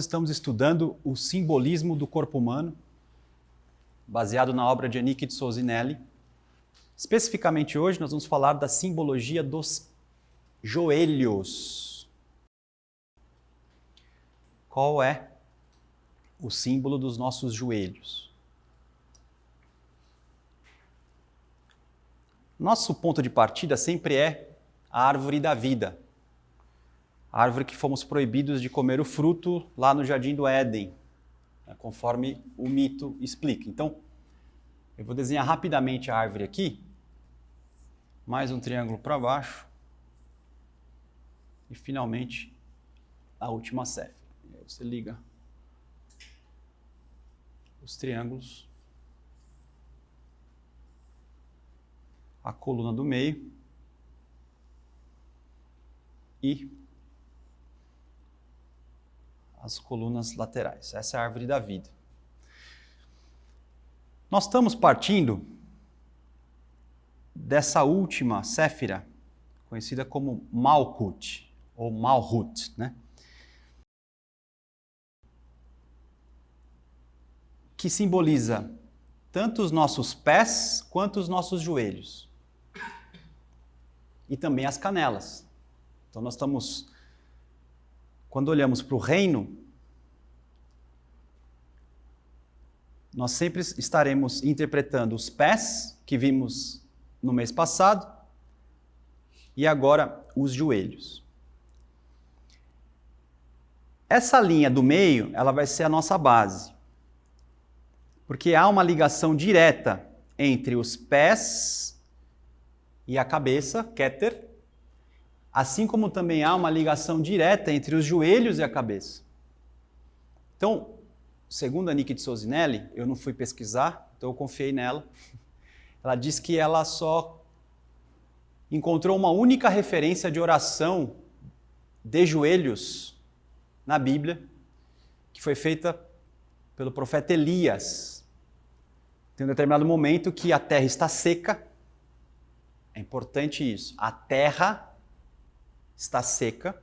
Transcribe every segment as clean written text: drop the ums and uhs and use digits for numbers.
estamos estudando o simbolismo do corpo humano, baseado na obra de Annick de Souzinelli. Especificamente hoje, nós vamos falar da simbologia dos joelhos. Qual é o símbolo dos nossos joelhos? Nosso ponto de partida sempre é a árvore da vida. A árvore que fomos proibidos de comer o fruto lá no Jardim do Éden, conforme o mito explica. Então, eu vou desenhar rapidamente a árvore aqui, mais um triângulo para baixo, e finalmente a última séfira. Você liga os triângulos, a coluna do meio e as colunas laterais. Essa é a árvore da vida. Nós estamos partindo dessa última séfira, conhecida como Malkut, ou Malhut, né? Que simboliza tanto os nossos pés quanto os nossos joelhos. E também as canelas. Então nós estamos, quando olhamos para o reino, nós sempre estaremos interpretando os pés, que vimos no mês passado, e agora os joelhos. Essa linha do meio, ela vai ser a nossa base. Porque há uma ligação direta entre os pés e a cabeça, Keter, assim como também há uma ligação direta entre os joelhos e a cabeça. Então, segundo a Annick de Souzinelli, eu não fui pesquisar, então eu confiei nela. Ela diz que ela só encontrou uma única referência de oração de joelhos na Bíblia, que foi feita pelo profeta Elias. Tem um determinado momento que a terra está seca. É importante isso. A terra está seca.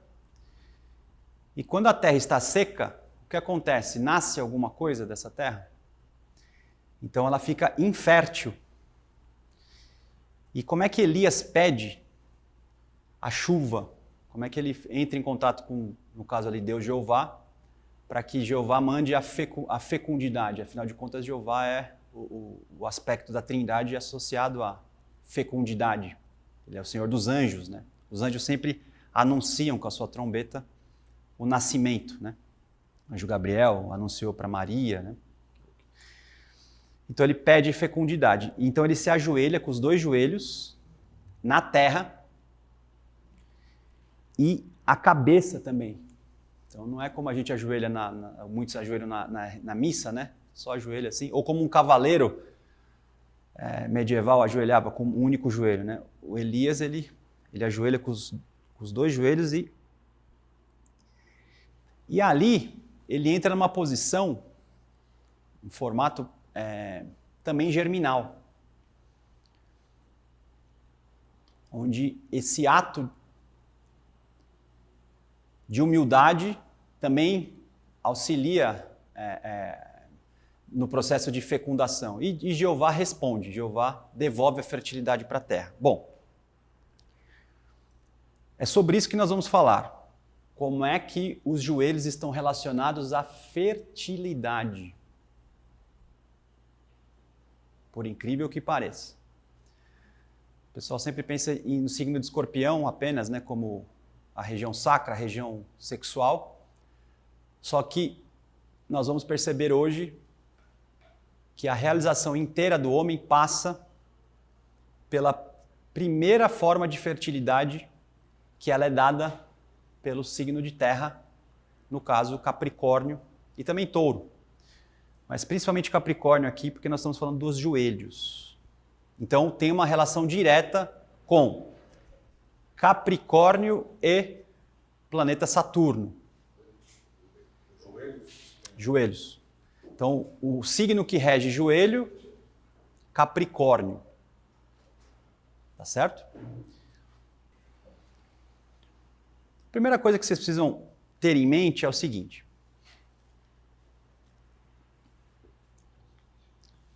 E quando a terra está seca, o que acontece? Nasce alguma coisa dessa terra? Então ela fica infértil. E como é que Elias pede a chuva? Como é que ele entra em contato com, no caso ali, Deus Jeová, para que Jeová mande a fecundidade? Afinal de contas, Jeová é o aspecto da Trindade associado à fecundidade. Ele é o Senhor dos anjos, né? Os anjos sempre anunciam com a sua trombeta o nascimento, né? O anjo Gabriel anunciou para Maria, né? Então ele pede fecundidade. Então ele se ajoelha com os dois joelhos na terra e a cabeça também. Então não é como a gente ajoelha, muitos ajoelham na missa, né? Só ajoelha assim, ou como um cavaleiro medieval ajoelhava com um único joelho, né? O Elias, ele ajoelha com os dois joelhos e ali ele entra numa posição, um formato também germinal, onde esse ato de humildade também auxilia no processo de fecundação. E Jeová responde, Jeová devolve a fertilidade para a terra. Bom, é sobre isso que nós vamos falar. Como é que os joelhos estão relacionados à fertilidade? Por incrível que pareça. O pessoal sempre pensa no signo de Escorpião apenas, né, como a região sacra, a região sexual. Só que nós vamos perceber hoje que a realização inteira do homem passa pela primeira forma de fertilidade, que ela é dada pelo signo de terra, no caso Capricórnio e também Touro. Mas principalmente Capricórnio aqui, porque nós estamos falando dos joelhos. Então tem uma relação direta com Capricórnio e planeta Saturno. Joelhos. Então, o signo que rege joelho, Capricórnio. Tá certo? A primeira coisa que vocês precisam ter em mente é o seguinte.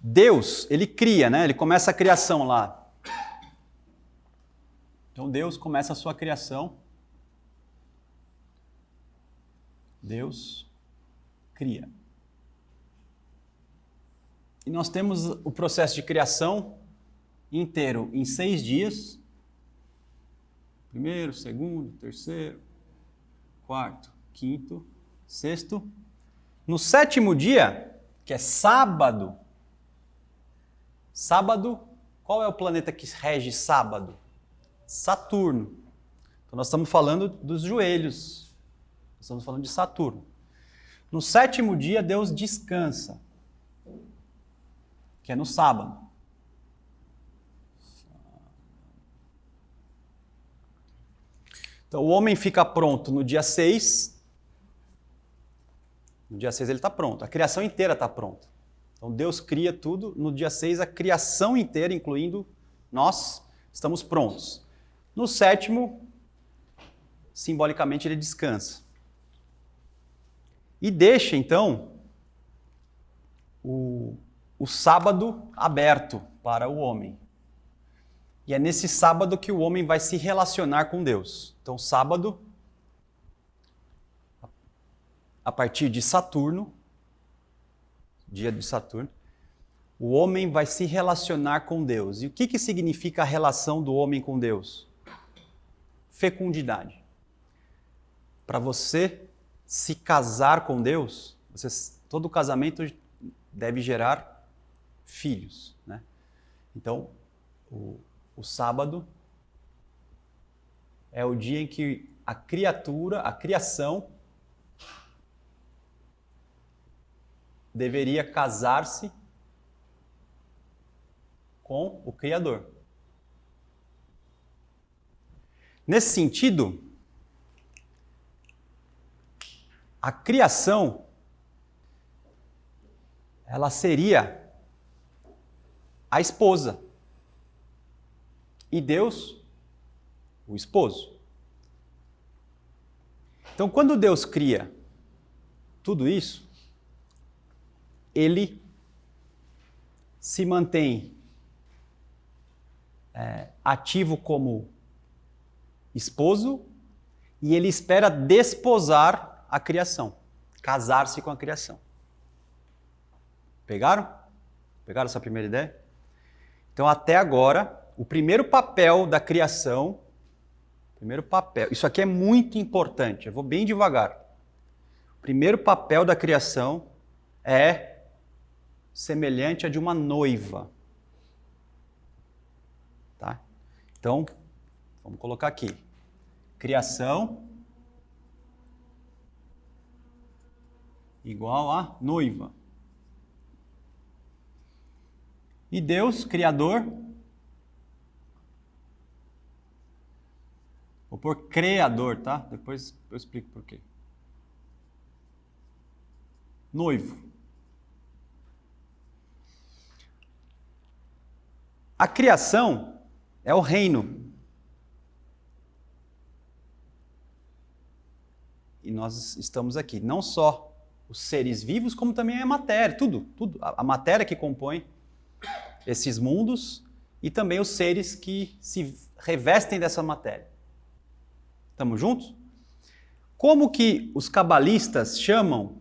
Deus, ele cria, né? Ele começa a criação lá. Então Deus começa a sua criação. Deus cria. E nós temos o processo de criação inteiro em 6 dias. Primeiro, segundo, terceiro, quarto, quinto, sexto. No 7º dia, que é sábado. Sábado, qual é o planeta que rege sábado? Saturno. Então nós estamos falando dos joelhos. Nós estamos falando de Saturno. No 7º dia, Deus descansa, que é no sábado. Então o homem fica pronto no dia 6. No dia 6 ele está pronto. A criação inteira está pronta. Então Deus cria tudo. No dia 6 a criação inteira, incluindo nós, estamos prontos. No 7º, simbolicamente, ele descansa. E deixa, então, o sábado aberto para o homem. E é nesse sábado que o homem vai se relacionar com Deus. Então, sábado, a partir de Saturno, dia de Saturno, o homem vai se relacionar com Deus. E o que significa a relação do homem com Deus? Fecundidade. Para você se casar com Deus, todo casamento deve gerar filhos, né? Então, o sábado é o dia em que a criação, deveria casar-se com o Criador. Nesse sentido, a criação, ela seria a esposa e Deus, o esposo. Então, quando Deus cria tudo isso, ele se mantém ativo como esposo e ele espera desposar a criação, casar-se com a criação. Pegaram? Pegaram essa primeira ideia? Então, até agora, o primeiro papel da criação, isso aqui é muito importante, eu vou bem devagar. O primeiro papel da criação é semelhante a de uma noiva. Tá? Então, vamos colocar aqui. Criação igual a noiva. E Deus, Criador, vou pôr Criador, tá? Depois eu explico por quê. Noivo. A criação é o reino. E nós estamos aqui, não só os seres vivos, como também a matéria, tudo. A matéria que compõe esses mundos e também os seres que se revestem dessa matéria. Estamos juntos? Como que os cabalistas chamam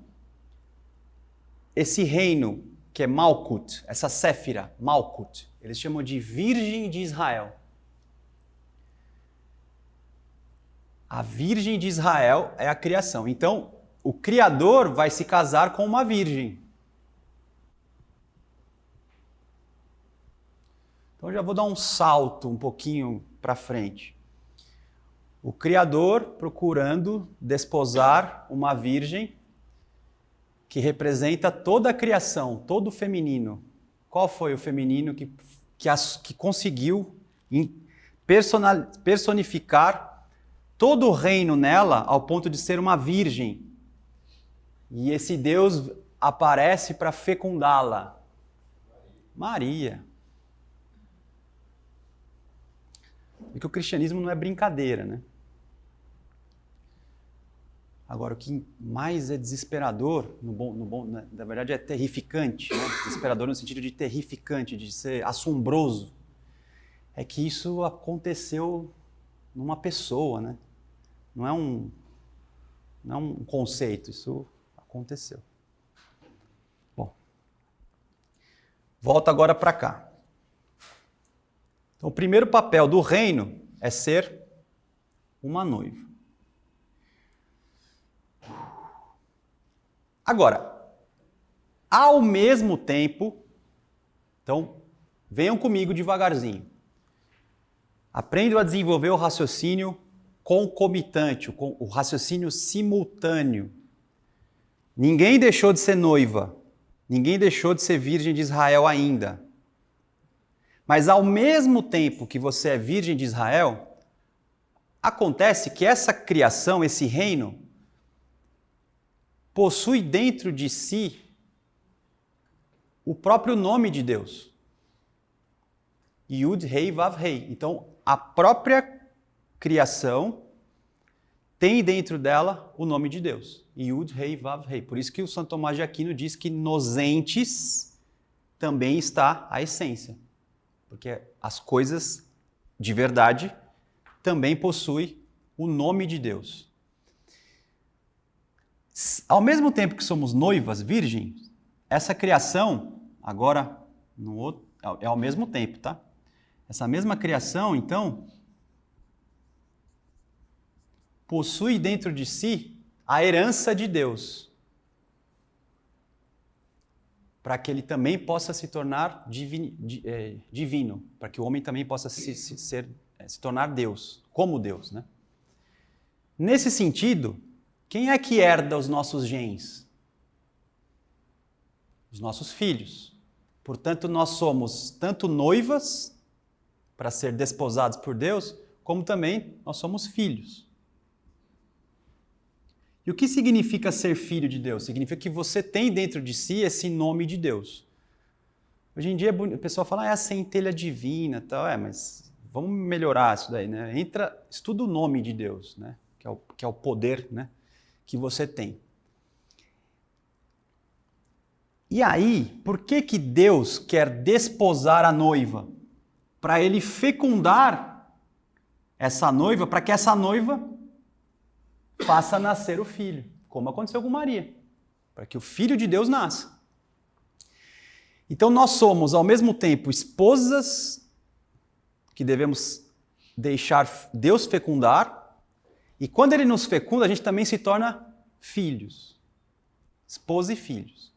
esse reino que é Malkut, essa Séfira, Malkut? Eles chamam de Virgem de Israel. A Virgem de Israel é a criação. Então, o Criador vai se casar com uma virgem. Então, já vou dar um salto um pouquinho para frente. O Criador procurando desposar uma virgem que representa toda a criação, todo o feminino. Qual foi o feminino que conseguiu personificar todo o reino nela ao ponto de ser uma virgem? E esse Deus aparece para fecundá-la. Maria. E que o cristianismo não é brincadeira, né? Agora, o que mais é desesperador, na verdade é terrificante, né? Desesperador no sentido de terrificante, de ser assombroso, é que isso aconteceu numa pessoa, né? Não é um conceito, isso aconteceu. Bom, volta agora para cá. Então, o primeiro papel do reino é ser uma noiva. Agora, ao mesmo tempo, então, venham comigo devagarzinho. Aprendam a desenvolver o raciocínio concomitante, o raciocínio simultâneo. Ninguém deixou de ser noiva, ninguém deixou de ser virgem de Israel ainda. Mas ao mesmo tempo que você é virgem de Israel, acontece que essa criação, esse reino, possui dentro de si o próprio nome de Deus. Yud, Rei, Vav, Rei. Então, a própria criação tem dentro dela o nome de Deus. Yud, Rei, Vav, Rei. Por isso que o Santo Tomás de Aquino diz que nos entes também está a essência. Porque as coisas de verdade também possuem o nome de Deus. Ao mesmo tempo que somos noivas virgens, essa criação, agora é ao mesmo tempo, tá? Essa mesma criação, então, possui dentro de si a herança de Deus, para que ele também possa se tornar divino, para que o homem também possa se tornar Deus, como Deus, né? Nesse sentido, quem é que herda os nossos genes? Os nossos filhos. Portanto, nós somos tanto noivas, para ser desposados por Deus, como também nós somos filhos. E o que significa ser filho de Deus? Significa que você tem dentro de si esse nome de Deus. Hoje em dia o pessoal fala, é a centelha divina, tal, mas vamos melhorar isso daí, né? Estuda o nome de Deus, né? Que é o poder, né? Que você tem. E aí, por que Deus quer desposar a noiva? Para ele fecundar essa noiva, para que essa noiva faça nascer o filho, como aconteceu com Maria, para que o Filho de Deus nasça. Então nós somos, ao mesmo tempo, esposas que devemos deixar Deus fecundar, e quando Ele nos fecunda, a gente também se torna filhos, esposa e filhos.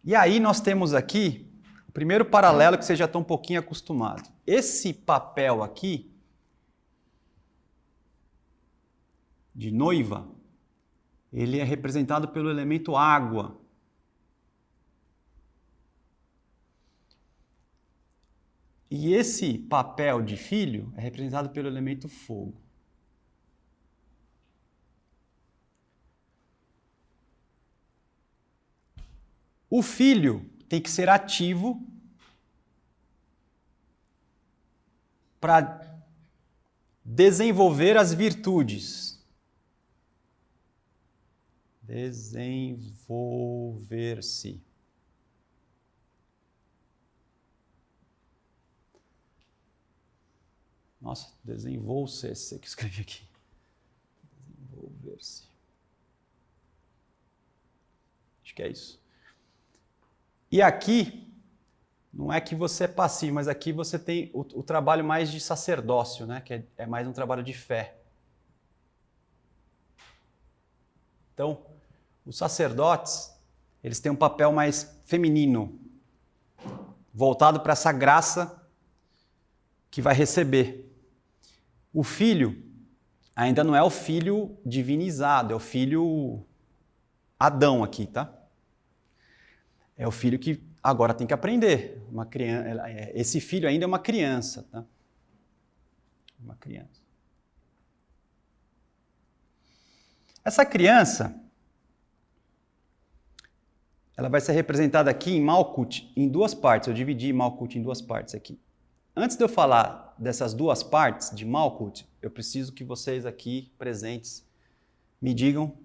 E aí nós temos aqui o primeiro paralelo que você já está um pouquinho acostumado. Esse papel aqui, de noiva, ele é representado pelo elemento água. E esse papel de filho é representado pelo elemento fogo. O filho tem que ser ativo para desenvolver as virtudes. Desenvolver-se. Nossa, desenvolve-se, esse que eu escrevi aqui. Desenvolver-se. Acho que é isso. E aqui, não é que você é passivo, mas aqui você tem o trabalho mais de sacerdócio, né? Que é mais um trabalho de fé. Então, os sacerdotes, eles têm um papel mais feminino, voltado para essa graça que vai receber. O filho ainda não é o filho divinizado, é o filho Adão aqui, tá? É o filho que agora tem que aprender. Esse filho ainda é uma criança, tá? Uma criança. Essa criança, ela vai ser representada aqui em Malkut em duas partes. Eu dividi Malkut em duas partes aqui. antes de eu falar dessas duas partes de Malkuth, eu preciso que vocês aqui presentes me digam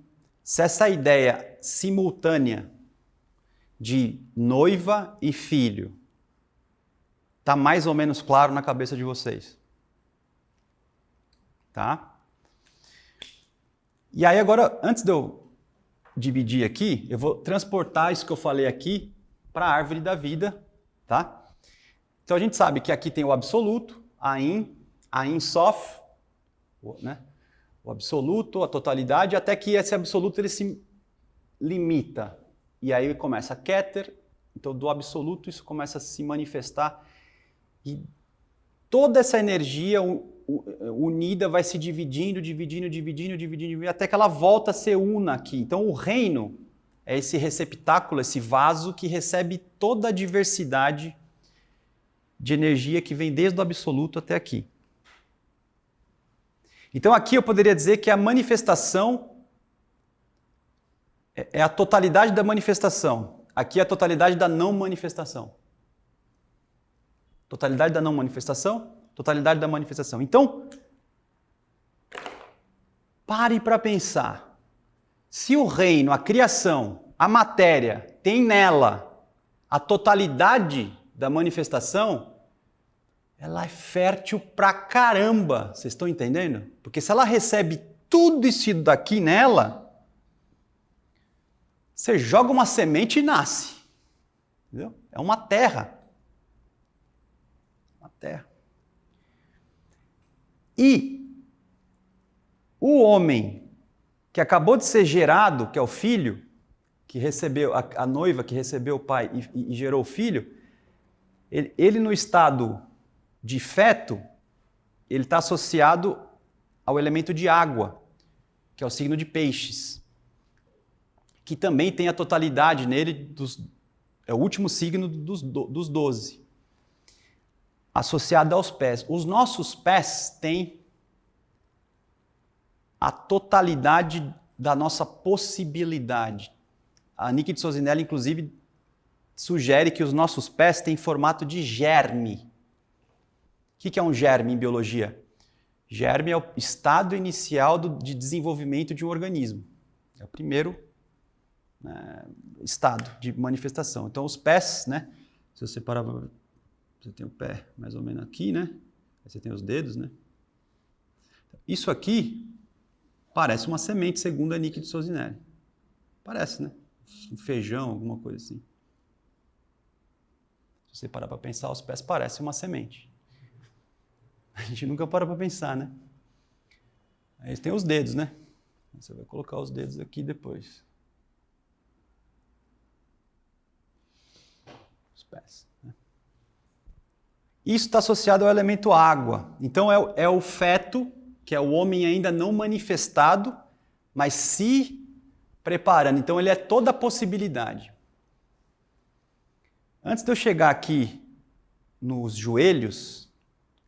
se essa ideia simultânea de noiva e filho está mais ou menos claro na cabeça de vocês. Tá? E aí agora, antes de eu dividir aqui, eu vou transportar isso que eu falei aqui para a árvore da vida, tá? Então a gente sabe que aqui tem o absoluto, a Ein Sof, né? O absoluto, a totalidade, até que esse absoluto ele se limita. E aí começa Keter, então do absoluto isso começa a se manifestar e toda essa energia unida vai se dividindo, até que ela volta a ser una aqui. Então o reino é esse receptáculo, esse vaso que recebe toda a diversidade de energia que vem desde o absoluto até aqui. Então aqui eu poderia dizer que a manifestação é a totalidade da manifestação. Aqui é a totalidade da não manifestação. Totalidade da não manifestação, totalidade da manifestação. Então, pare para pensar. Se o reino, a criação, a matéria, tem nela a totalidade da manifestação, ela é fértil pra caramba. Vocês estão entendendo? Porque se ela recebe tudo isso daqui nela, você joga uma semente e nasce. Entendeu? É uma terra. Uma terra. E o homem que acabou de ser gerado, que é o filho, que recebeu a noiva que recebeu o pai e gerou o filho, ele no estado de feto, ele está associado ao elemento de água, que é o signo de peixes, que também tem a totalidade nele, é o último signo dos 12, associado aos pés. Os nossos pés têm a totalidade da nossa possibilidade. A Niki de Sozinelli, inclusive, sugere que os nossos pés têm formato de germe. O que é um germe em biologia? Germe é o estado inicial de desenvolvimento de um organismo. É o primeiro estado de manifestação. Então, os pés, né? Se você parar, você tem o pé mais ou menos aqui, né? Aí você tem os dedos, né? Isso aqui parece uma semente, segundo a Niki de Sozinelli. Parece, né? Um feijão, alguma coisa assim. Se você parar para pensar, os pés parecem uma semente. A gente nunca para para pensar, né? Aí tem os dedos, né? Você vai colocar os dedos aqui depois. Os pés. Né? Isso está associado ao elemento água. Então é o feto, que é o homem ainda não manifestado, mas se preparando. Então ele é toda a possibilidade. Antes de eu chegar aqui nos joelhos,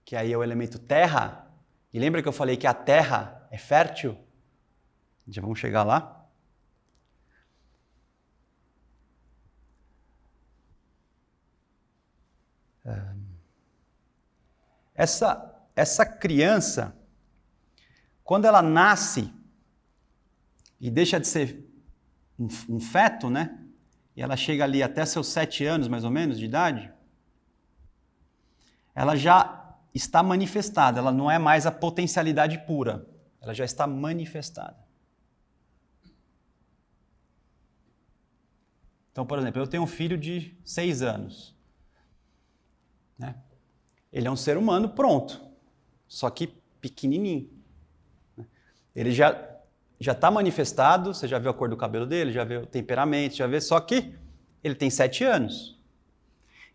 que aí é o elemento terra, e lembra que eu falei que a terra é fértil? Já vamos chegar lá. Essa criança, quando ela nasce e deixa de ser um feto, né? E ela chega ali até seus 7 anos, mais ou menos, de idade, ela já está manifestada, ela não é mais a potencialidade pura, ela já está manifestada. Então, por exemplo, eu tenho um filho de 6 anos. Né? Ele é um ser humano pronto, só que pequenininho. Ele já está manifestado, você já viu a cor do cabelo dele, já viu o temperamento, já vê, só que ele tem 7 anos.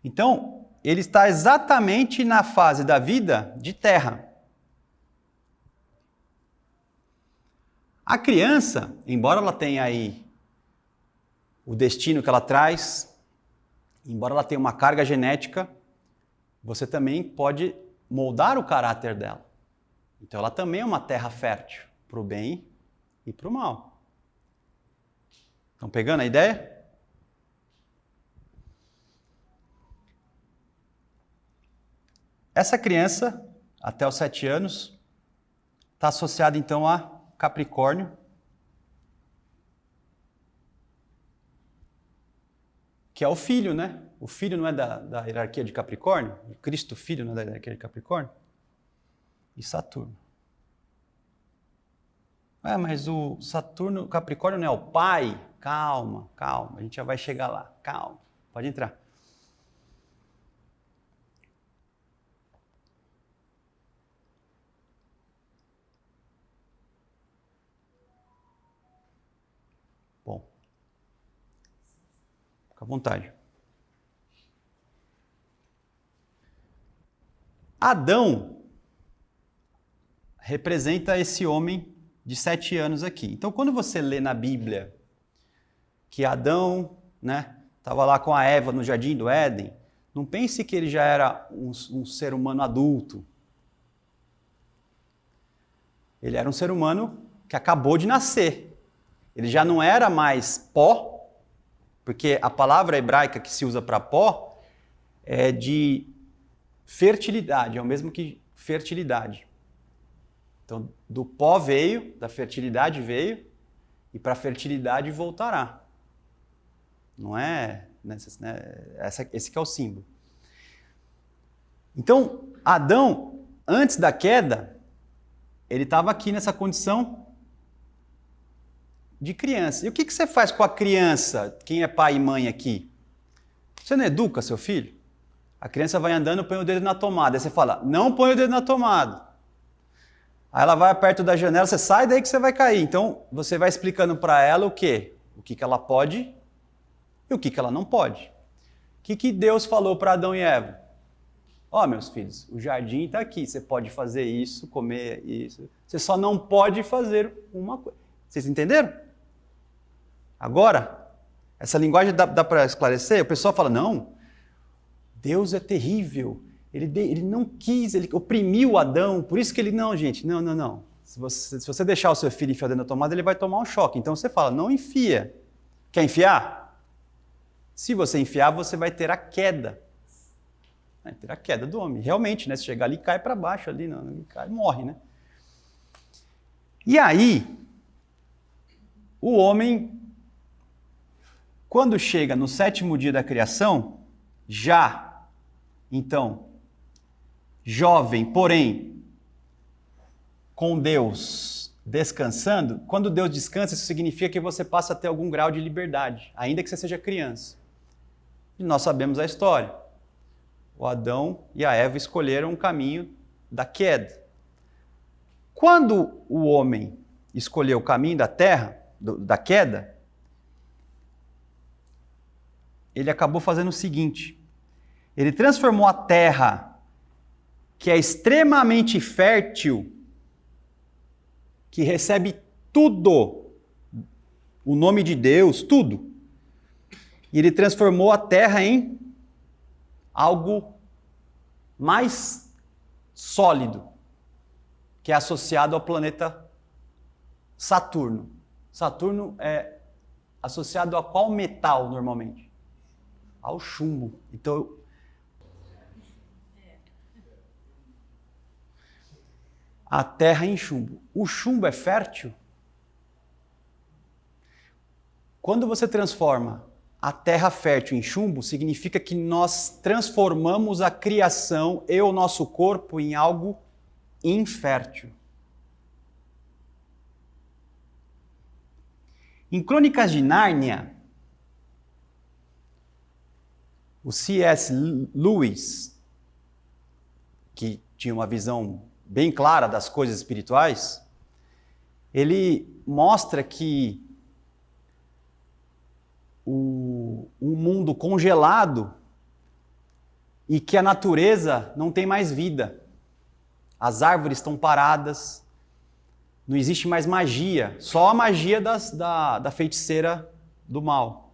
Então, ele está exatamente na fase da vida de terra. A criança, embora ela tenha aí o destino que ela traz, embora ela tenha uma carga genética, você também pode moldar o caráter dela. Então ela também é uma terra fértil para o bem e para o mal. Estão pegando a ideia? Essa criança, até os 7 anos, está associada então a Capricórnio. Que é o filho, né? O filho não é da hierarquia de Capricórnio? O Cristo Filho não é da hierarquia de Capricórnio? E Saturno. Mas o Saturno, Capricórnio não é o pai? Calma, calma, a gente já vai chegar lá. Calma, pode entrar. Bom, fica à vontade. Adão representa esse homem de 7 anos aqui. Então, quando você lê na Bíblia que Adão, né, estava lá com a Eva no Jardim do Éden, não pense que ele já era um ser humano adulto. Ele era um ser humano que acabou de nascer. Ele já não era mais pó, porque a palavra hebraica que se usa para pó é de fertilidade, é o mesmo que fertilidade. Então, do pó veio, da fertilidade veio, e para a fertilidade voltará. Não é? Esse que é o símbolo. Então, Adão, antes da queda, ele estava aqui nessa condição de criança. E o que você faz com a criança, quem é pai e mãe aqui? Você não educa seu filho? A criança vai andando, põe o dedo na tomada. Aí você fala, não põe o dedo na tomada. Aí ela vai perto da janela, você sai daí que você vai cair. Então, você vai explicando para ela o quê? O que ela pode e o que ela não pode. O que Deus falou para Adão e Eva? Ó, meus filhos, o jardim está aqui. Você pode fazer isso, comer isso. Você só não pode fazer uma coisa. Vocês entenderam? Agora, essa linguagem dá para esclarecer? O pessoal fala, não, Deus é terrível. Ele não quis, ele oprimiu Adão, por isso que ele... Não, gente, não. Se você deixar o seu filho enfiar dentro da tomada, ele vai tomar um choque. Então você fala, não enfia. Quer enfiar? Se você enfiar, você vai ter a queda. Vai ter a queda do homem. Realmente, né? Se chegar ali, cai para baixo, ali, não, cai, morre, né? E aí, o homem, quando chega no 7º dia da criação, já, então, jovem, porém, com Deus descansando, quando Deus descansa, isso significa que você passa a ter algum grau de liberdade, ainda que você seja criança. E nós sabemos a história. O Adão e a Eva escolheram um caminho da queda. Quando o homem escolheu o caminho da terra, da queda, ele acabou fazendo o seguinte, ele transformou a terra, que é extremamente fértil, que recebe tudo, o nome de Deus, tudo. E ele transformou a terra em algo mais sólido, que é associado ao planeta Saturno. Saturno é associado a qual metal normalmente? Ao chumbo. Então, a terra em chumbo. O chumbo é fértil? Quando você transforma a terra fértil em chumbo, significa que nós transformamos a criação e o nosso corpo em algo infértil. Em Crônicas de Nárnia, o C.S. Lewis, que tinha uma visão bem clara das coisas espirituais, ele mostra que um mundo congelado e que a natureza não tem mais vida. As árvores estão paradas, não existe mais magia, só a magia da feiticeira do mal.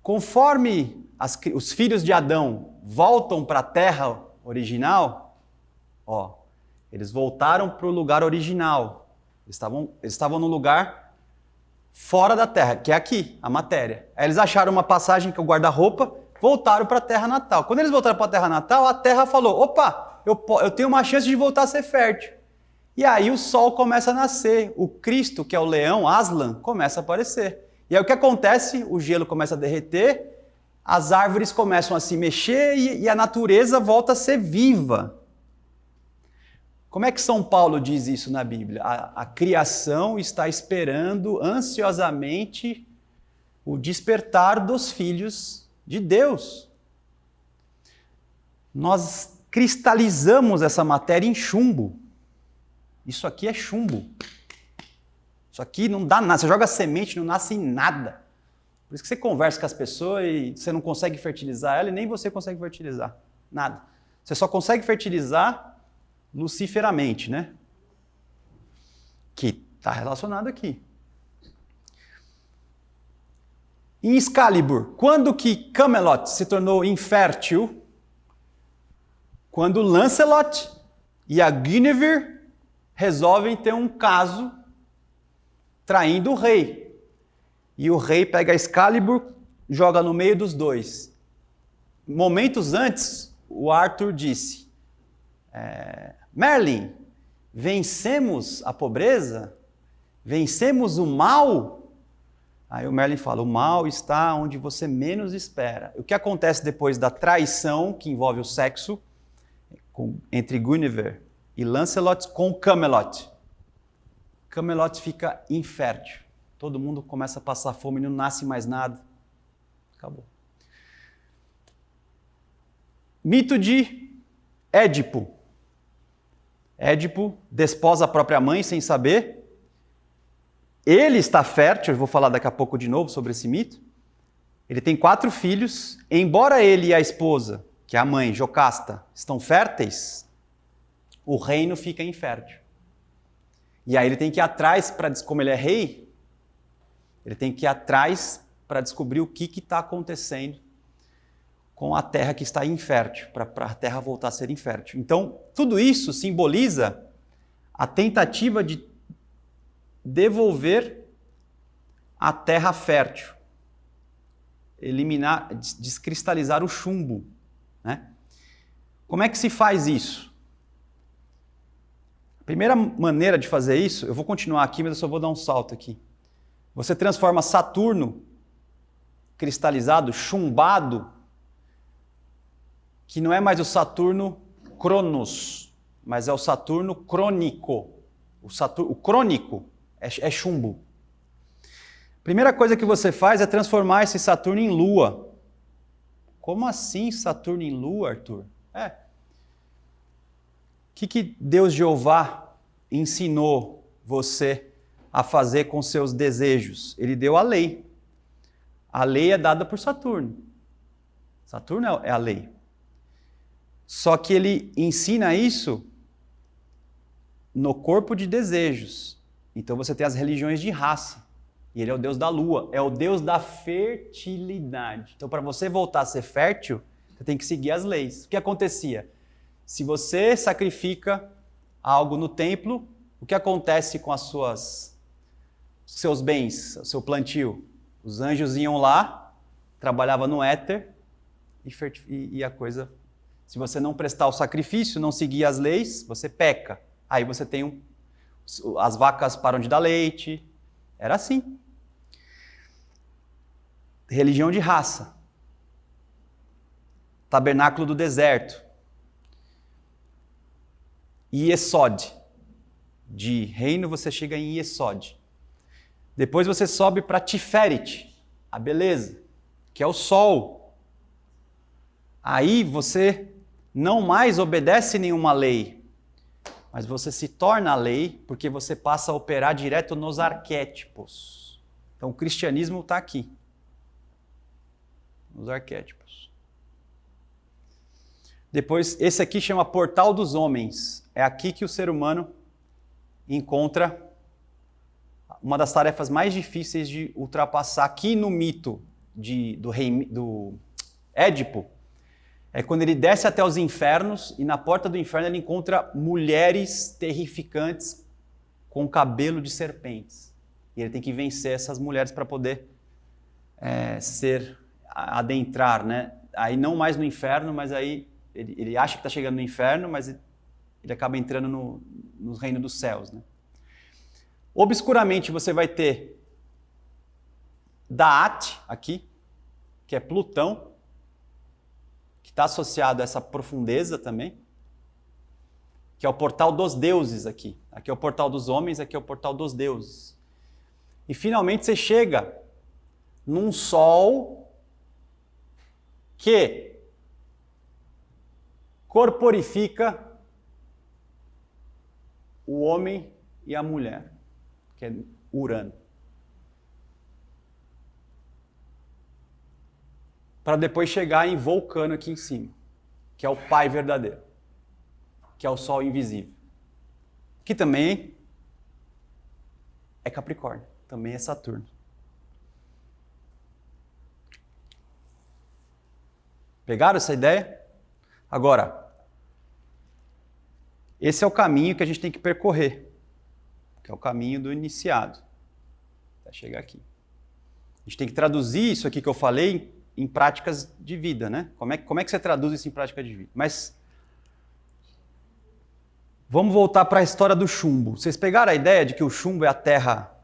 Conforme os filhos de Adão voltam para a terra original, eles voltaram para o lugar original. Eles estavam no lugar fora da terra, que é aqui, a matéria. Aí eles acharam uma passagem que é o guarda-roupa, voltaram para a terra natal. Quando eles voltaram para a terra natal, a terra falou, opa, eu tenho uma chance de voltar a ser fértil. E aí o sol começa a nascer, o Cristo, que é o leão, Aslan, começa a aparecer. E aí o que acontece? O gelo começa a derreter, as árvores começam a se mexer e a natureza volta a ser viva. Como é que São Paulo diz isso na Bíblia? A criação está esperando ansiosamente o despertar dos filhos de Deus. Nós cristalizamos essa matéria em chumbo. Isso aqui é chumbo. Isso aqui não dá nada. Você joga semente, não nasce em nada. Por isso que você conversa com as pessoas e você não consegue fertilizar ela e nem você consegue fertilizar. Nada. Você só consegue fertilizar luciferamente, né? Que está relacionado aqui. Em Excalibur, quando que Camelot se tornou infértil? Quando Lancelot e a Guinevere resolvem ter um caso traindo o rei. E o rei pega a Excalibur, joga no meio dos dois. Momentos antes, o Arthur disse, Merlin, vencemos a pobreza? Vencemos o mal? Aí o Merlin fala, o mal está onde você menos espera. O que acontece depois da traição, que envolve o sexo, entre Guinevere e Lancelot com Camelot? Camelot fica infértil. Todo mundo começa a passar fome, não nasce mais nada. Acabou. Mito de Édipo. Édipo desposa a própria mãe sem saber. Ele está fértil, eu vou falar daqui a pouco de novo sobre esse mito. Ele tem 4 filhos. Embora ele e a esposa, que é a mãe, Jocasta, estão férteis, o reino fica infértil. E aí ele tem que ir atrás, como ele é rei, ele tem que ir atrás para descobrir o que está acontecendo com a terra que está infértil, para a terra voltar a ser infértil. Então, tudo isso simboliza a tentativa de devolver a terra fértil, eliminar, descristalizar o chumbo, né? Como é que se faz isso? A primeira maneira de fazer isso, eu vou continuar aqui, mas eu só vou dar um salto aqui. Você transforma Saturno cristalizado, chumbado, que não é mais o Saturno Cronos, mas é o Saturno crônico. O crônico é chumbo. Primeira coisa que você faz é transformar esse Saturno em Lua. Como assim Saturno em Lua, Arthur? O que Deus Jeová ensinou você a fazer com seus desejos? Ele deu a lei. A lei é dada por Saturno. Saturno é a lei. Só que ele ensina isso no corpo de desejos. Então você tem as religiões de raça. E ele é o deus da lua, é o deus da fertilidade. Então para você voltar a ser fértil, você tem que seguir as leis. O que acontecia? Se você sacrifica algo no templo, o que acontece com seus bens, o seu plantio? Os anjos iam lá, trabalhavam no éter e a coisa... Se você não prestar o sacrifício, não seguir as leis, você peca. Aí você tem as vacas param de dar leite. Era assim. Religião de raça. Tabernáculo do deserto. Iesod. De reino você chega em Iesod. Depois você sobe para Tiferet, a beleza, que é o sol. Aí você não mais obedece nenhuma lei, mas você se torna a lei porque você passa a operar direto nos arquétipos. Então o cristianismo está aqui, nos arquétipos. Depois, esse aqui chama Portal dos Homens. É aqui que o ser humano encontra uma das tarefas mais difíceis de ultrapassar. Aqui no mito do Édipo, é quando ele desce até os infernos e na porta do inferno ele encontra mulheres terrificantes com cabelo de serpentes. E ele tem que vencer essas mulheres para poder adentrar, né, aí não mais no inferno, mas aí ele acha que está chegando no inferno, mas ele acaba entrando no reino dos céus, né? Obscuramente você vai ter Da'at aqui, que é Plutão, que está associado a essa profundeza também, que é o portal dos deuses aqui. Aqui é o portal dos homens, aqui é o portal dos deuses. E finalmente você chega num Sol que corporifica o homem e a mulher, que é Urano. Para depois chegar em Vulcano aqui em cima, que é o pai verdadeiro, que é o Sol invisível, que também é Capricórnio, também é Saturno. Pegaram essa ideia? Agora, esse é o caminho que a gente tem que percorrer, que é o caminho do iniciado, até chegar aqui. A gente tem que traduzir isso aqui que eu falei em práticas de vida, né? Como é que você traduz isso em prática de vida? Mas vamos voltar para a história do chumbo. Vocês pegaram a ideia de que o chumbo é a terra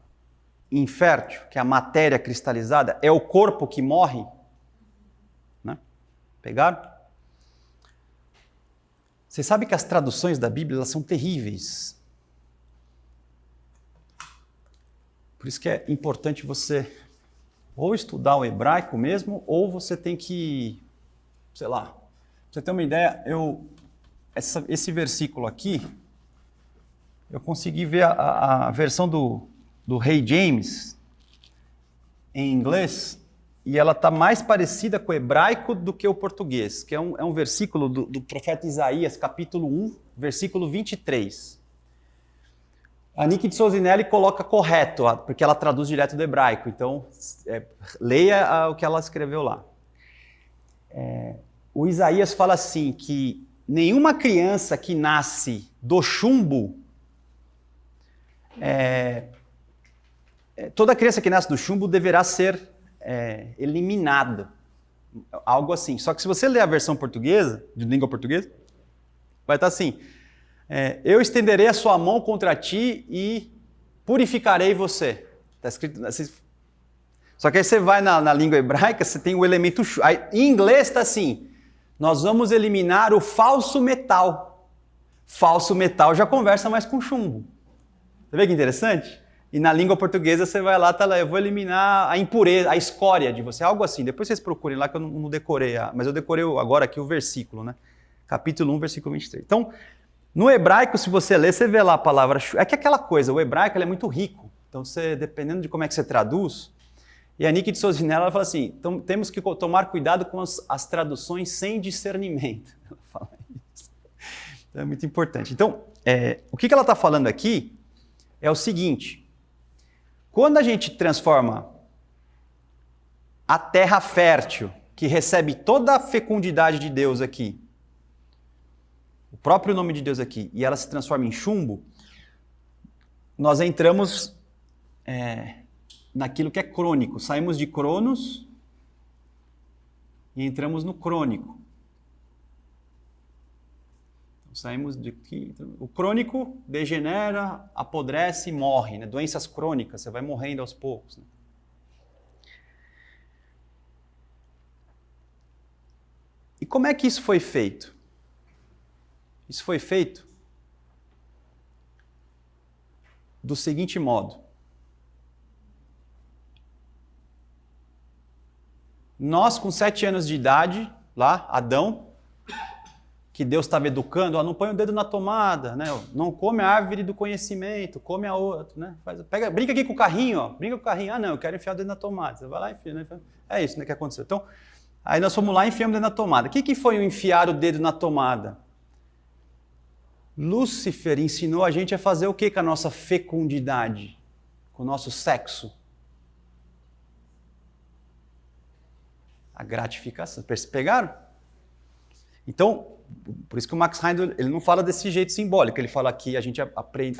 infértil, que é a matéria cristalizada, é o corpo que morre? Né? Pegaram? Você sabe que as traduções da Bíblia elas são terríveis. Por isso que é importante você ou estudar o hebraico mesmo, ou você tem que, sei lá, pra você ter uma ideia, esse versículo aqui, eu consegui ver a versão do Rei James em inglês, e ela está mais parecida com o hebraico do que o português, que é um versículo do profeta Isaías, capítulo 1, versículo 23. A Nicky de Souzinelli coloca correto, porque ela traduz direto do hebraico, então leia o que ela escreveu lá. O Isaías fala assim, que nenhuma criança que nasce do chumbo, toda criança que nasce do chumbo deverá ser eliminada, algo assim. Só que se você ler a versão portuguesa, de língua portuguesa, vai estar assim... eu estenderei a sua mão contra ti e purificarei você. Está escrito assim. Só que aí você vai na língua hebraica, você tem o elemento... Aí, em inglês está assim, nós vamos eliminar o falso metal. Falso metal já conversa mais com chumbo. Você vê que interessante? E na língua portuguesa você vai lá, tá lá, eu vou eliminar a impureza, a escória de você, algo assim. Depois vocês procurem lá que eu não decorei, mas eu decorei agora aqui o versículo, né? Capítulo 1, versículo 23. Então... no hebraico, se você ler, você vê lá a palavra... É que aquela coisa, o hebraico ele é muito rico. Então, dependendo de como é que você traduz... E a Nicky de Souzinelli, ela fala assim, então, temos que tomar cuidado com as traduções sem discernimento. Ela fala isso. Então, é muito importante. Então, o que ela está falando aqui é o seguinte. Quando a gente transforma a terra fértil, que recebe toda a fecundidade de Deus aqui, o próprio nome de Deus aqui, e ela se transforma em chumbo, nós entramos naquilo que é crônico. Saímos de Cronos e entramos no crônico. Então, saímos de aqui. O crônico degenera, apodrece e morre, né? Doenças crônicas, você vai morrendo aos poucos. Né? E como é que isso foi feito? Isso foi feito do seguinte modo. Nós, com 7 anos de idade, lá, Adão, que Deus estava educando, não põe o dedo na tomada, né? Não come a árvore do conhecimento, come a outra, né? Brinca aqui com o carrinho, ó. Brinca com o carrinho. Não, eu quero enfiar o dedo na tomada. Você vai lá e enfia, né? É isso, né, que aconteceu. Então, aí nós fomos lá e enfiamos o dedo na tomada. O que foi o enfiar o dedo na tomada? Lúcifer ensinou a gente a fazer o que com a nossa fecundidade? Com o nosso sexo? A gratificação. Pegaram? Então, por isso que o Max Heindel, ele não fala desse jeito simbólico, ele fala que a gente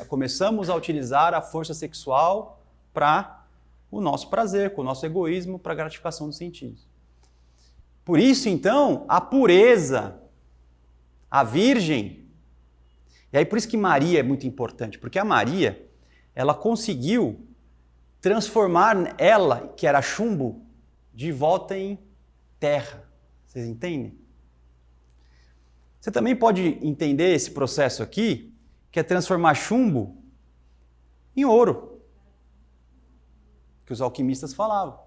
começamos a utilizar a força sexual para o nosso prazer, com o nosso egoísmo, para a gratificação dos sentidos. Por isso, então, a pureza, a virgem. E aí por isso que Maria é muito importante, porque a Maria, ela conseguiu transformar ela, que era chumbo, de volta em terra. Vocês entendem? Você também pode entender esse processo aqui, que é transformar chumbo em ouro, que os alquimistas falavam.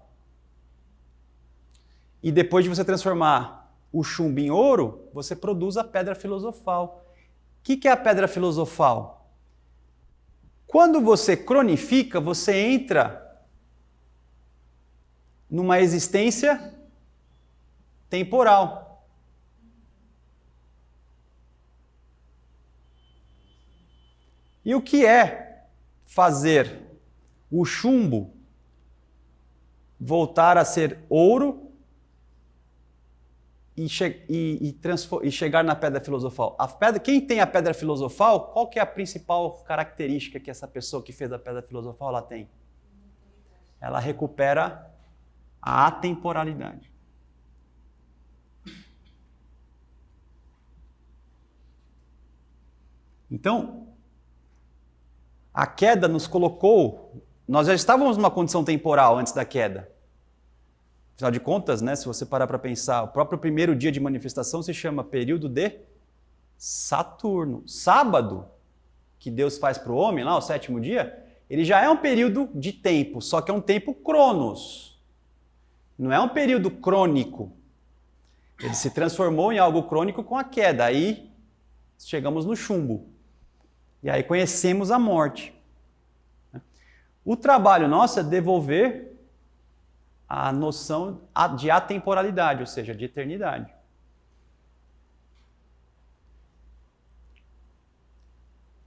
E depois de você transformar o chumbo em ouro, você produz a pedra filosofal. O que é a pedra filosofal? Quando você cronifica, você entra numa existência temporal. E o que é fazer o chumbo voltar a ser ouro e chegar na pedra filosofal? Quem tem a pedra filosofal, qual que é a principal característica que essa pessoa que fez a pedra filosofal ela tem? Ela recupera a atemporalidade. Então, a queda nos colocou, nós já estávamos numa condição temporal antes da queda. Afinal de contas, né, se você parar para pensar, o próprio primeiro dia de manifestação se chama período de Saturno. Sábado, que Deus faz para o homem, lá, o sétimo dia, ele já é um período de tempo, só que é um tempo cronos. Não é um período crônico. Ele se transformou em algo crônico com a queda. Aí chegamos no chumbo. E aí conhecemos a morte. O trabalho nosso é devolver a noção de atemporalidade, ou seja, de eternidade.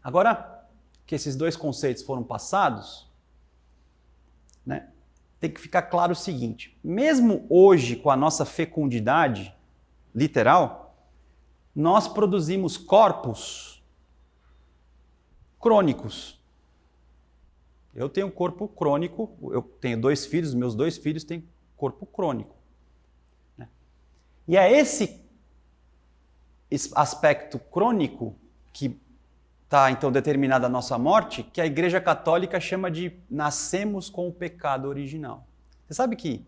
Agora que esses dois conceitos foram passados, né, tem que ficar claro o seguinte: mesmo hoje, com a nossa fecundidade literal, nós produzimos corpos crônicos. Eu tenho um corpo crônico, eu tenho 2 filhos, meus 2 filhos têm corpo crônico. Né? E é esse aspecto crônico que está, então, determinado a nossa morte, que a Igreja Católica chama de nascemos com o pecado original. Você sabe que,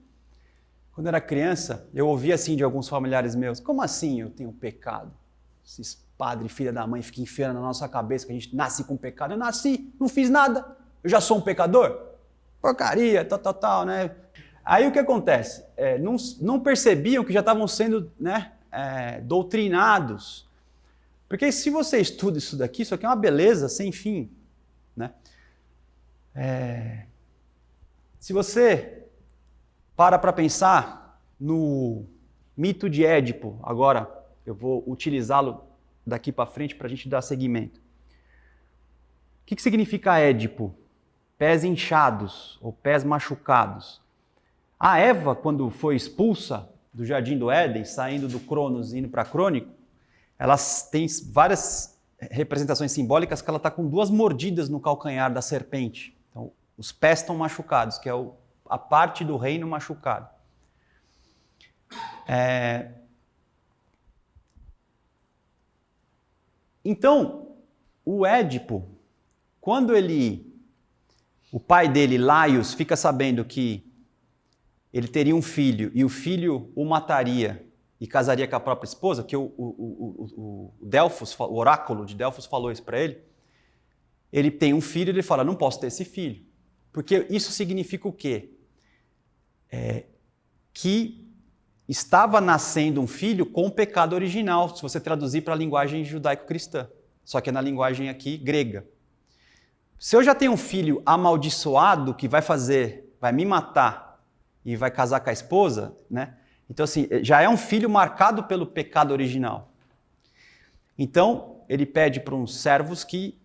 quando eu era criança, eu ouvia assim de alguns familiares meus: como assim eu tenho pecado? Esses padre, filha da mãe, fica enfiando na nossa cabeça que a gente nasce com pecado. Eu nasci, não fiz nada, eu já sou um pecador? Porcaria, tal, né? Aí o que acontece? Não percebiam que já estavam sendo, né, doutrinados. Porque se você estuda isso aqui é uma beleza sem fim. Né? Se você para pensar no mito de Édipo, agora eu vou utilizá-lo daqui para frente para a gente dar seguimento. O que significa Édipo? Pés inchados ou pés machucados. A Eva, quando foi expulsa do Jardim do Éden, saindo do Cronos e indo para Crônico, elas têm várias representações simbólicas que ela está com 2 mordidas no calcanhar da serpente. Então, os pés estão machucados, que é a parte do reino machucado. Então, o Édipo, quando o pai dele, Laios, fica sabendo que ele teria um filho e o filho o mataria e casaria com a própria esposa, que o Delfos, o oráculo de Delfos falou isso para ele, ele tem um filho e ele fala: não posso ter esse filho. Porque isso significa o quê? Que estava nascendo um filho com o pecado original, se você traduzir para a linguagem judaico-cristã, só que é na linguagem aqui grega. Se eu já tenho um filho amaldiçoado que vai me matar e vai casar com a esposa, né? Então, assim, já é um filho marcado pelo pecado original. Então, ele pede para uns servos que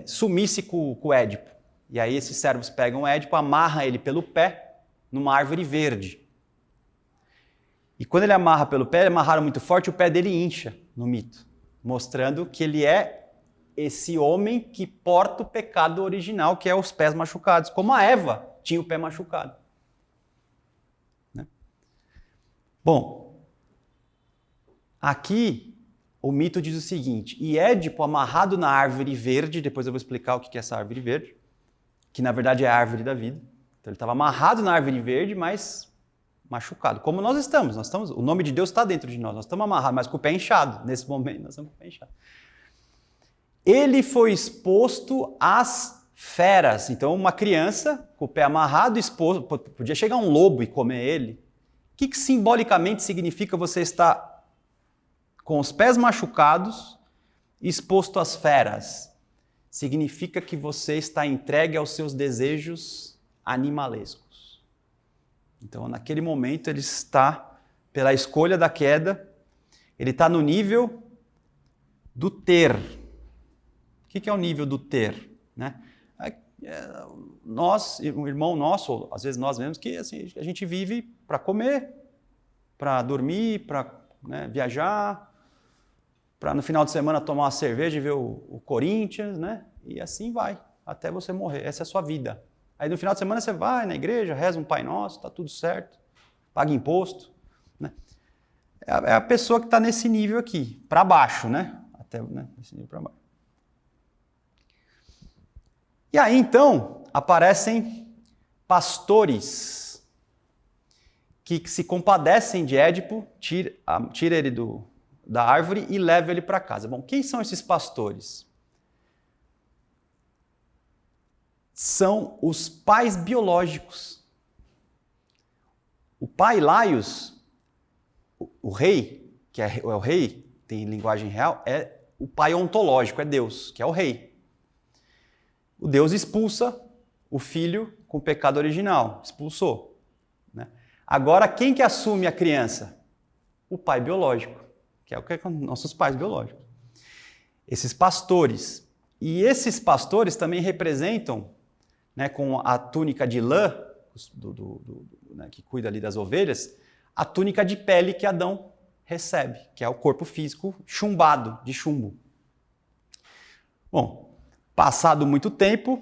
sumisse com o Édipo. E aí esses servos pegam o Édipo, amarram ele pelo pé numa árvore verde. E quando ele amarra pelo pé, amarraram muito forte, o pé dele incha no mito, mostrando que ele é esse homem que porta o pecado original, que é os pés machucados, como a Eva tinha o pé machucado. Né? Bom, aqui o mito diz o seguinte, e Édipo amarrado na árvore verde, depois eu vou explicar o que é essa árvore verde, que na verdade é a árvore da vida. Então ele estava amarrado na árvore verde, mas machucado. Como nós estamos, o nome de Deus está dentro de nós estamos amarrados, mas com o pé inchado. Nesse momento nós estamos com o pé inchado. Ele foi exposto às feras. Então uma criança com o pé amarrado, exposto, podia chegar um lobo e comer ele. O que simbolicamente significa você estar com os pés machucados, exposto às feras? Significa que você está entregue aos seus desejos animalescos. Então, naquele momento, ele está, pela escolha da queda, ele está no nível do ter. O que é o nível do ter? Né? Nós, um irmão nosso, ou às vezes nós mesmos, que assim, a gente vive para comer, para dormir, para viajar, para no final de semana tomar uma cerveja e ver o Corinthians, né? E assim vai, até você morrer. Essa é a sua vida. Aí no final de semana você vai na igreja, reza um Pai Nosso, tá tudo certo, paga imposto, né? É a pessoa que está nesse nível aqui, para baixo, né? Até nesse nível para baixo. E aí então aparecem pastores que se compadecem de Édipo, tira ele da árvore e leva ele para casa. Bom, quem são esses pastores? São os pais biológicos. O pai Laios, o rei, que é o rei, tem linguagem real, é o pai ontológico, é Deus, que é o rei. O Deus expulsa o filho com o pecado original, expulsou. Né? Agora, quem que assume a criança? O pai biológico, que é o que é nossos pais biológicos. Esses pastores. E esses pastores também representam, né, com a túnica de lã, né, que cuida ali das ovelhas, a túnica de pele que Adão recebe, que é o corpo físico chumbado, de chumbo. Bom, passado muito tempo,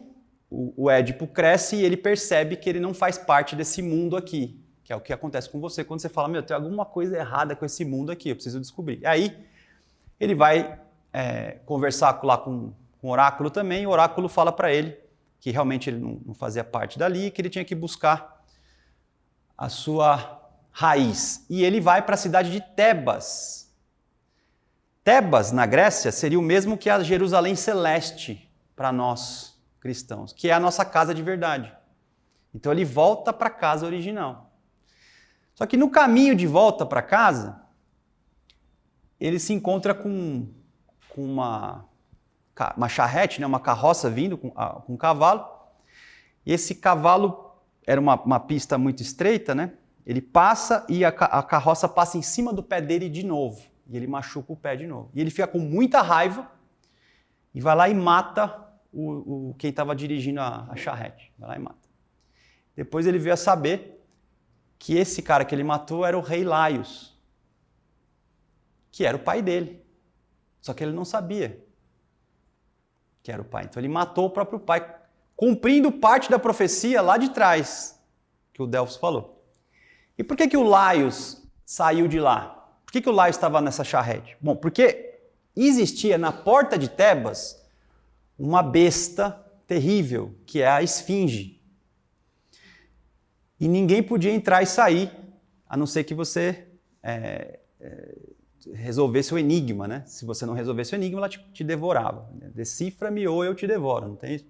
o Édipo cresce e ele percebe que ele não faz parte desse mundo aqui, que é o que acontece com você quando você fala, meu, tem alguma coisa errada com esse mundo aqui, eu preciso descobrir. Aí ele vai conversar lá com o oráculo também, e o oráculo fala para ele que realmente ele não fazia parte dali, que ele tinha que buscar a sua raiz. E ele vai para a cidade de Tebas. Tebas, na Grécia, seria o mesmo que a Jerusalém Celeste para nós cristãos, que é a nossa casa de verdade. Então ele volta para a casa original. Só que no caminho de volta para casa, ele se encontra com uma charrete, né, uma carroça vindo com um cavalo. E esse cavalo era uma pista muito estreita, né? Ele passa e a carroça passa em cima do pé dele de novo. E ele machuca o pé de novo. E ele fica com muita raiva e vai lá e mata quem estava dirigindo a charrete. Vai lá e mata. Depois ele veio a saber que esse cara que ele matou era o rei Laios, que era o pai dele. Só que ele não sabia que era o pai. Então ele matou o próprio pai, cumprindo parte da profecia lá de trás, que o Delfos falou. E por que o Laios saiu de lá? Por que o Laios estava nessa charrete? Bom, porque existia na porta de Tebas uma besta terrível, que é a esfinge. E ninguém podia entrar e sair, a não ser que você resolvesse o enigma, né? Se você não resolvesse o enigma, ela te devorava. Decifra-me ou eu te devoro, não tem isso?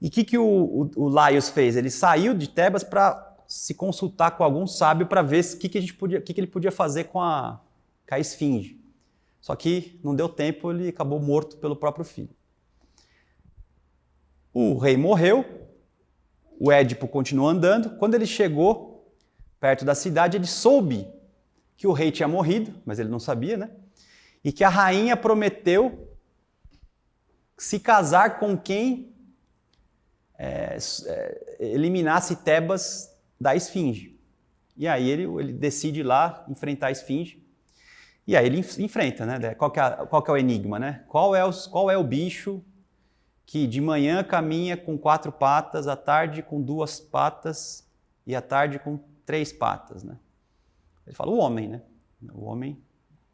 E o que o Laios fez? Ele saiu de Tebas para se consultar com algum sábio para ver o que ele podia fazer com a esfinge. Só que não deu tempo, ele acabou morto pelo próprio filho. O rei morreu, o Édipo continuou andando. Quando ele chegou perto da cidade, ele soube que o rei tinha morrido, mas ele não sabia, né? E que a rainha prometeu se casar com quem eliminasse Tebas da esfinge. E aí ele decide ir lá enfrentar a esfinge. E aí ele enfrenta, né? Qual que é o enigma, né? Qual é o bicho que de manhã caminha com 4 patas, à tarde com 2 patas e à tarde com 3 patas, né? Ele fala o homem, né? O homem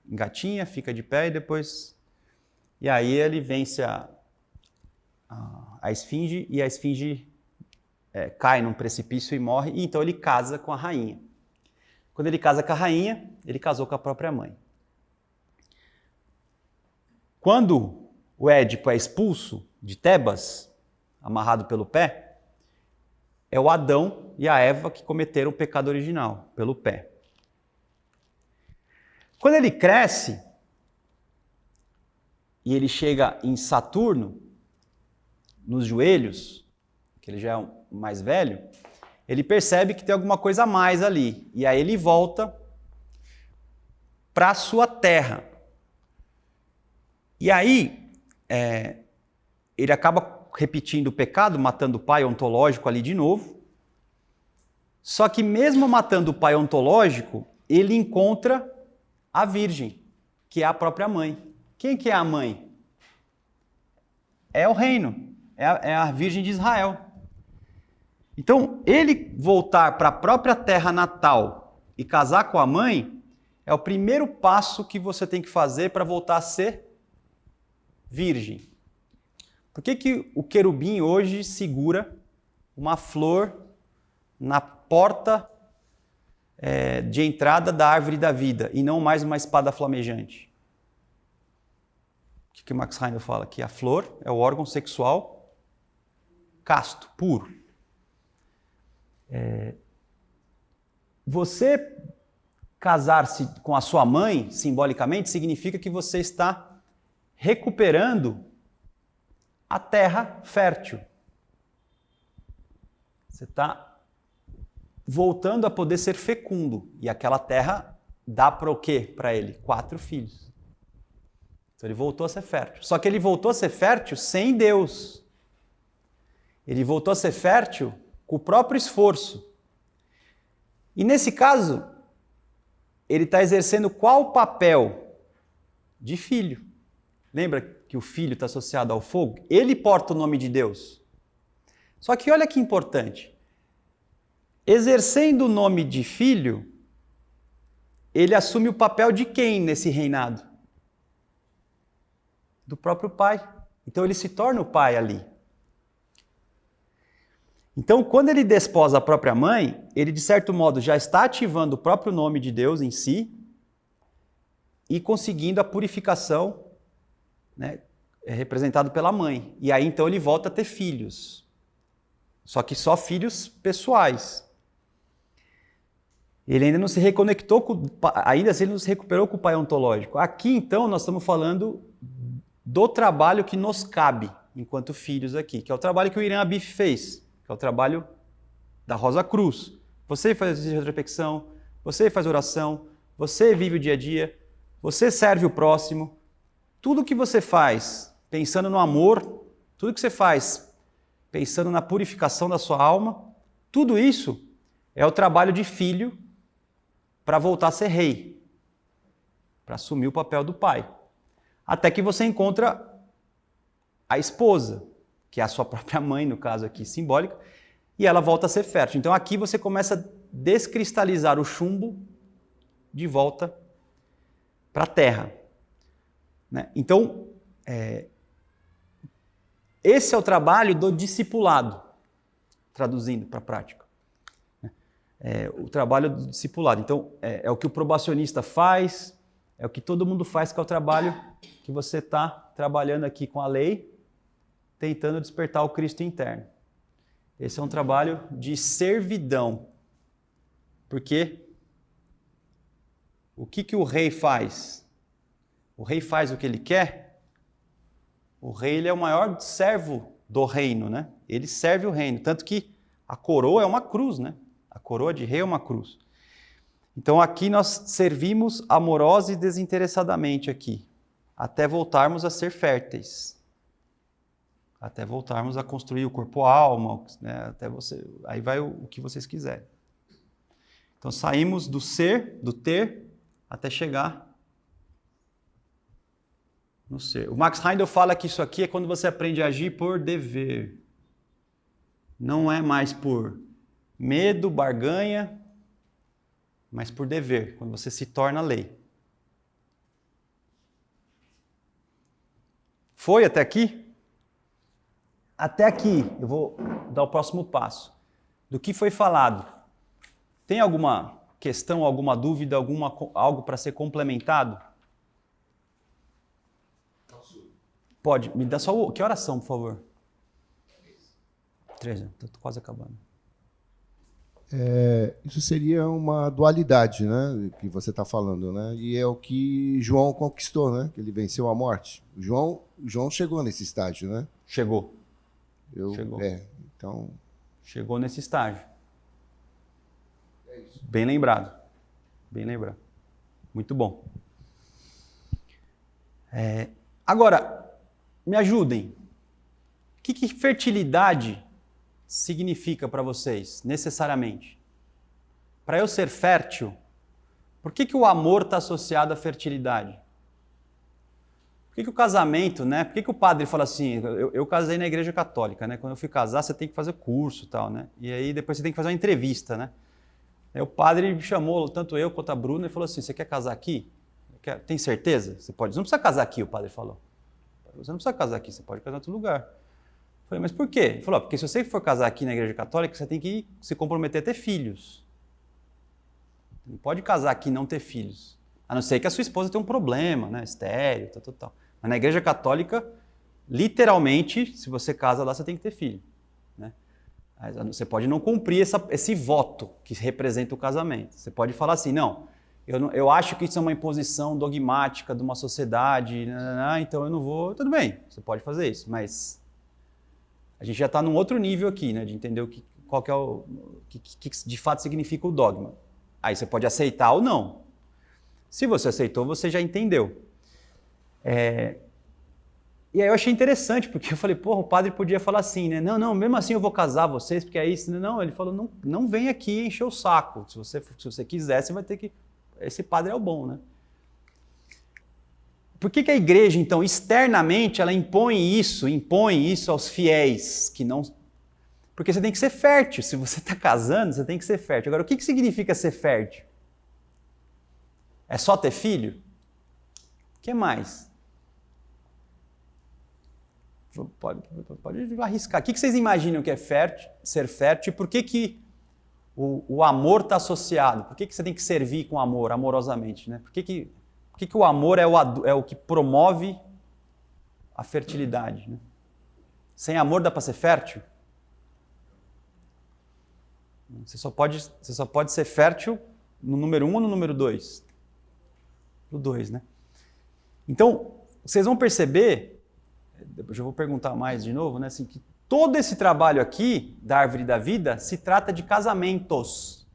engatinha, fica de pé e depois... E aí ele vence a esfinge e a esfinge cai num precipício e morre. E então ele casa com a rainha. Quando ele casa com a rainha, ele casou com a própria mãe. Quando o Édipo é expulso de Tebas, amarrado pelo pé, é o Adão e a Eva que cometeram o pecado original, pelo pé. Quando ele cresce e ele chega em Saturno, nos joelhos, que ele já é o mais velho, ele percebe que tem alguma coisa a mais ali. E aí ele volta para a sua terra. E aí ele acaba repetindo o pecado, matando o pai ontológico ali de novo. Só que mesmo matando o pai ontológico, ele encontra a Virgem, que é a própria mãe. Quem que é a mãe? É o reino, é a Virgem de Israel. Então, ele voltar para a própria terra natal e casar com a mãe é o primeiro passo que você tem que fazer para voltar a ser virgem. Por que o querubim hoje segura uma flor na porta de entrada da árvore da vida e não mais uma espada flamejante? O que o Max Heindel fala? Que a flor é o órgão sexual casto, puro. Você casar-se com a sua mãe, simbolicamente, significa que você está recuperando a terra fértil. Você está voltando a poder ser fecundo. E aquela terra dá para o quê para ele? 4 filhos. Então ele voltou a ser fértil. Só que ele voltou a ser fértil sem Deus. Ele voltou a ser fértil com o próprio esforço. E nesse caso, ele está exercendo qual papel? De filho. Lembra que o filho está associado ao fogo? Ele porta o nome de Deus. Só que olha que importante. Exercendo o nome de filho, ele assume o papel de quem nesse reinado? Do próprio pai. Então ele se torna o pai ali. Então, quando ele desposa a própria mãe, ele, de certo modo, já está ativando o próprio nome de Deus em si e conseguindo a purificação, né, representado pela mãe. E aí, então, ele volta a ter filhos. Só que só filhos pessoais. Ele ainda não se reconectou ainda assim ele não se recuperou com o pai ontológico. Aqui, então, nós estamos falando do trabalho que nos cabe enquanto filhos aqui, que é o trabalho que o Irã Abif fez, que é o trabalho da Rosa Cruz. Você faz exercício de reflexão, você faz oração, você vive o dia a dia, você serve o próximo. Tudo que você faz pensando no amor, tudo que você faz pensando na purificação da sua alma, tudo isso é o trabalho de filho para voltar a ser rei, para assumir o papel do pai. Até que você encontra a esposa, que é a sua própria mãe, no caso aqui simbólica, e ela volta a ser fértil. Então aqui você começa a descristalizar o chumbo de volta para a terra. Né? Então, esse é o trabalho do discipulado, traduzindo para a prática. O trabalho do discipulado. Então, é o que o probacionista faz, é o que todo mundo faz, que é o trabalho que você está trabalhando aqui com a lei, tentando despertar o Cristo interno. Esse é um trabalho de servidão. Porque o que o rei faz? O rei faz o que ele quer? O rei ele é o maior servo do reino, né? Ele serve o reino. Tanto que a coroa é uma cruz, né? A coroa de rei é uma cruz. Então aqui nós servimos amorosa e desinteressadamente aqui, até voltarmos a ser férteis. Até voltarmos a construir o corpo-alma, né? Até você, aí vai o que vocês quiserem. Então saímos do ser, do ter, até chegar no ser. O Max Heindel fala que isso aqui é quando você aprende a agir por dever. Não é mais por medo, barganha, mas por dever, quando você se torna lei. Foi até aqui? Até aqui, eu vou dar o próximo passo. Do que foi falado? Tem alguma questão, alguma dúvida, algo para ser complementado? Pode, me dá só o... Que horas são, por favor? 3, estou quase acabando. Isso seria uma dualidade, né, que você está falando, né? E é o que João conquistou, né? Que ele venceu a morte. João chegou nesse estágio, né? Chegou. Chegou. Então. Chegou nesse estágio. É isso. Bem lembrado. Bem lembrado. Muito bom. Agora, me ajudem. O que fertilidade significa para vocês, necessariamente? Para eu ser fértil, por que o amor está associado à fertilidade? Por que o casamento, né? Por que o padre fala assim, eu casei na igreja católica, né? Quando eu fui casar, você tem que fazer curso e tal, né? E aí depois você tem que fazer uma entrevista, né? Aí o padre me chamou, tanto eu quanto a Bruna, e falou assim, você quer casar aqui? Tem certeza? Você não precisa casar aqui, o padre falou. Você não precisa casar aqui, você pode casar em outro lugar. Eu falei, mas por quê? Ele falou, porque se você for casar aqui na igreja católica, você tem que se comprometer a ter filhos. Não pode casar aqui e não ter filhos. A não ser que a sua esposa tenha um problema, né? Estéril, tal. Mas na igreja católica, literalmente, se você casa lá, você tem que ter filho. Né? Você pode não cumprir esse voto que representa o casamento. Você pode falar assim, não, eu acho que isso é uma imposição dogmática de uma sociedade, então eu não vou... Tudo bem, você pode fazer isso, mas a gente já está num outro nível aqui, né, de entender qual que é o que de fato significa o dogma. Aí você pode aceitar ou não. Se você aceitou, você já entendeu. E aí eu achei interessante, porque eu falei, porra, o padre podia falar assim, né? Não, mesmo assim eu vou casar vocês, porque aí... Não, ele falou, não vem aqui encher o saco. Se você quiser, você vai ter que... Esse padre é o bom, né? Por que a igreja, então, externamente, ela impõe isso aos fiéis, que não... Porque você tem que ser fértil. Se você está casando, você tem que ser fértil. Agora, o que significa ser fértil? É só ter filho? O que mais? Pode arriscar. O que vocês imaginam que é ser fértil? E por que o amor está associado? Por que você tem que servir com amor, amorosamente? Né? Por que o amor é o que promove a fertilidade? Né? Sem amor dá para ser fértil? Você só pode ser fértil no número 1 ou no número 2? No 2, né? Então, vocês vão perceber... Eu já vou perguntar mais de novo, né? Assim, que todo esse trabalho aqui da árvore da vida se trata de casamentos.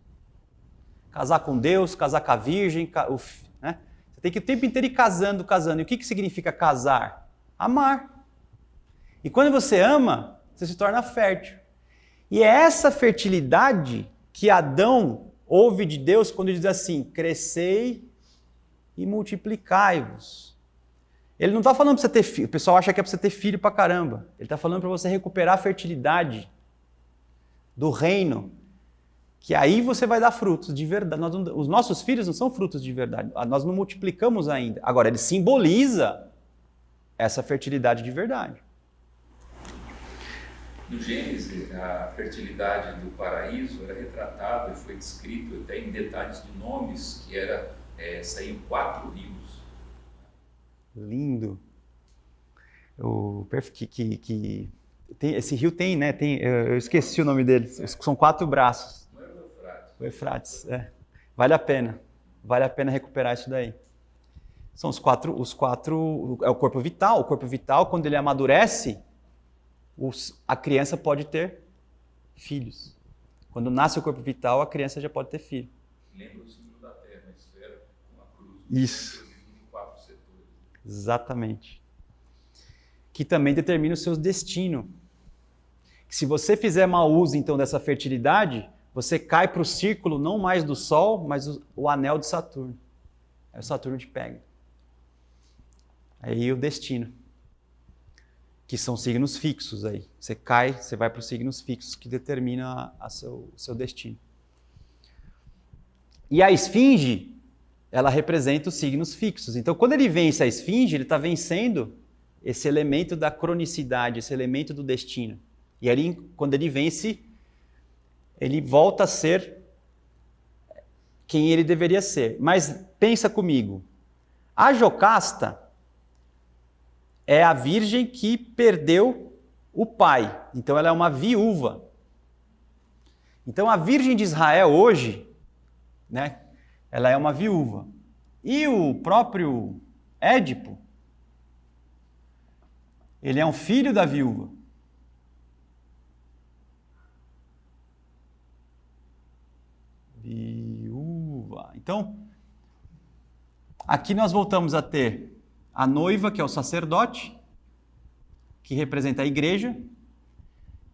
Casar com Deus, casar com a Virgem, né? Você tem que o tempo inteiro ir casando. E o que significa casar? Amar. E quando você ama, você se torna fértil. E é essa fertilidade que Adão ouve de Deus quando ele diz assim, crescei e multiplicai-vos. Ele não está falando para você ter filho, o pessoal acha que é para você ter filho pra caramba. Ele está falando para você recuperar a fertilidade do reino, que aí você vai dar frutos de verdade. Os nossos filhos não são frutos de verdade, nós não multiplicamos ainda. Agora, ele simboliza essa fertilidade de verdade. No Gênesis, a fertilidade do paraíso era retratada e foi descrito até em detalhes de nomes, que saíam 4 rios. Lindo. Esse rio tem, né? Eu esqueci o nome dele. São 4 braços. Não é o Eufrates. O Eufrates, Vale a pena. Vale a pena recuperar isso daí. São os quatro. É o corpo vital. O corpo vital, quando ele amadurece, a criança pode ter filhos. Quando nasce o corpo vital, a criança já pode ter filho. Lembra o símbolo da terra, a esfera com a cruz. Isso. 4 setores. Exatamente. Que também determina o seu destino. Se você fizer mau uso, então, dessa fertilidade, você cai para o círculo não mais do Sol, mas o anel de Saturno. Aí o Saturno te pega. Aí o destino. Que são signos fixos aí. Você cai, você vai para os signos fixos que determinam o seu destino. E a esfinge, ela representa os signos fixos. Então, quando ele vence a esfinge, ele está vencendo esse elemento da cronicidade, esse elemento do destino. E aí, quando ele vence, ele volta a ser quem ele deveria ser. Mas pensa comigo, a Jocasta é a virgem que perdeu o pai. Então ela é uma viúva. Então a Virgem de Israel hoje, né, ela é uma viúva. E o próprio Édipo, ele é um filho da viúva. Viúva. Então, aqui nós voltamos a ter a noiva, que é o sacerdote, que representa a igreja,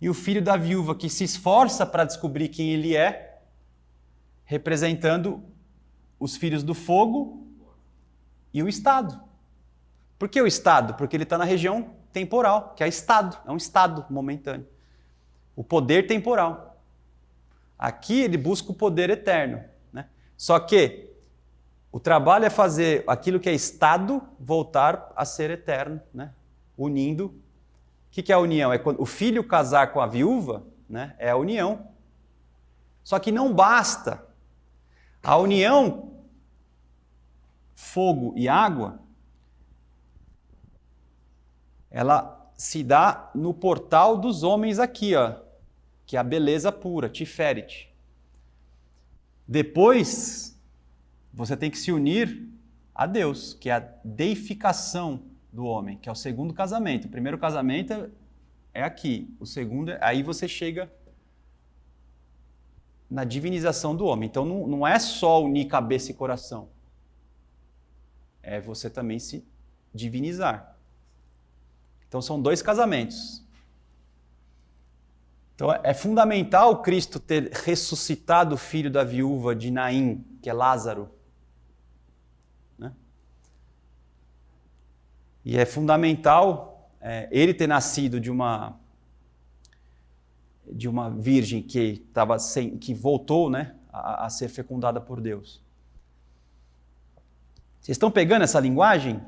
e o filho da viúva, que se esforça para descobrir quem ele é, representando os filhos do fogo e o Estado. Por que o Estado? Porque ele está na região temporal, que é Estado, é um Estado momentâneo. O poder temporal. Aqui ele busca o poder eterno, né? Só que o trabalho é fazer aquilo que é Estado voltar a ser eterno, né? Unindo. O que é a união? É quando o filho casar com a viúva, né? É a união. Só que não basta. A união, fogo e água, ela se dá no portal dos homens aqui, ó, que é a beleza pura, Tiferet. Depois, você tem que se unir a Deus, que é a deificação do homem, que é o segundo casamento. O primeiro casamento é aqui, o segundo, aí você chega na divinização do homem. Então não é só unir cabeça e coração, é você também se divinizar. Então são dois casamentos. Então é fundamental Cristo ter ressuscitado o filho da viúva de Naim, que é Lázaro. Né? E é fundamental ele ter nascido de uma virgem que voltou, né, a ser fecundada por Deus. Vocês estão pegando essa linguagem?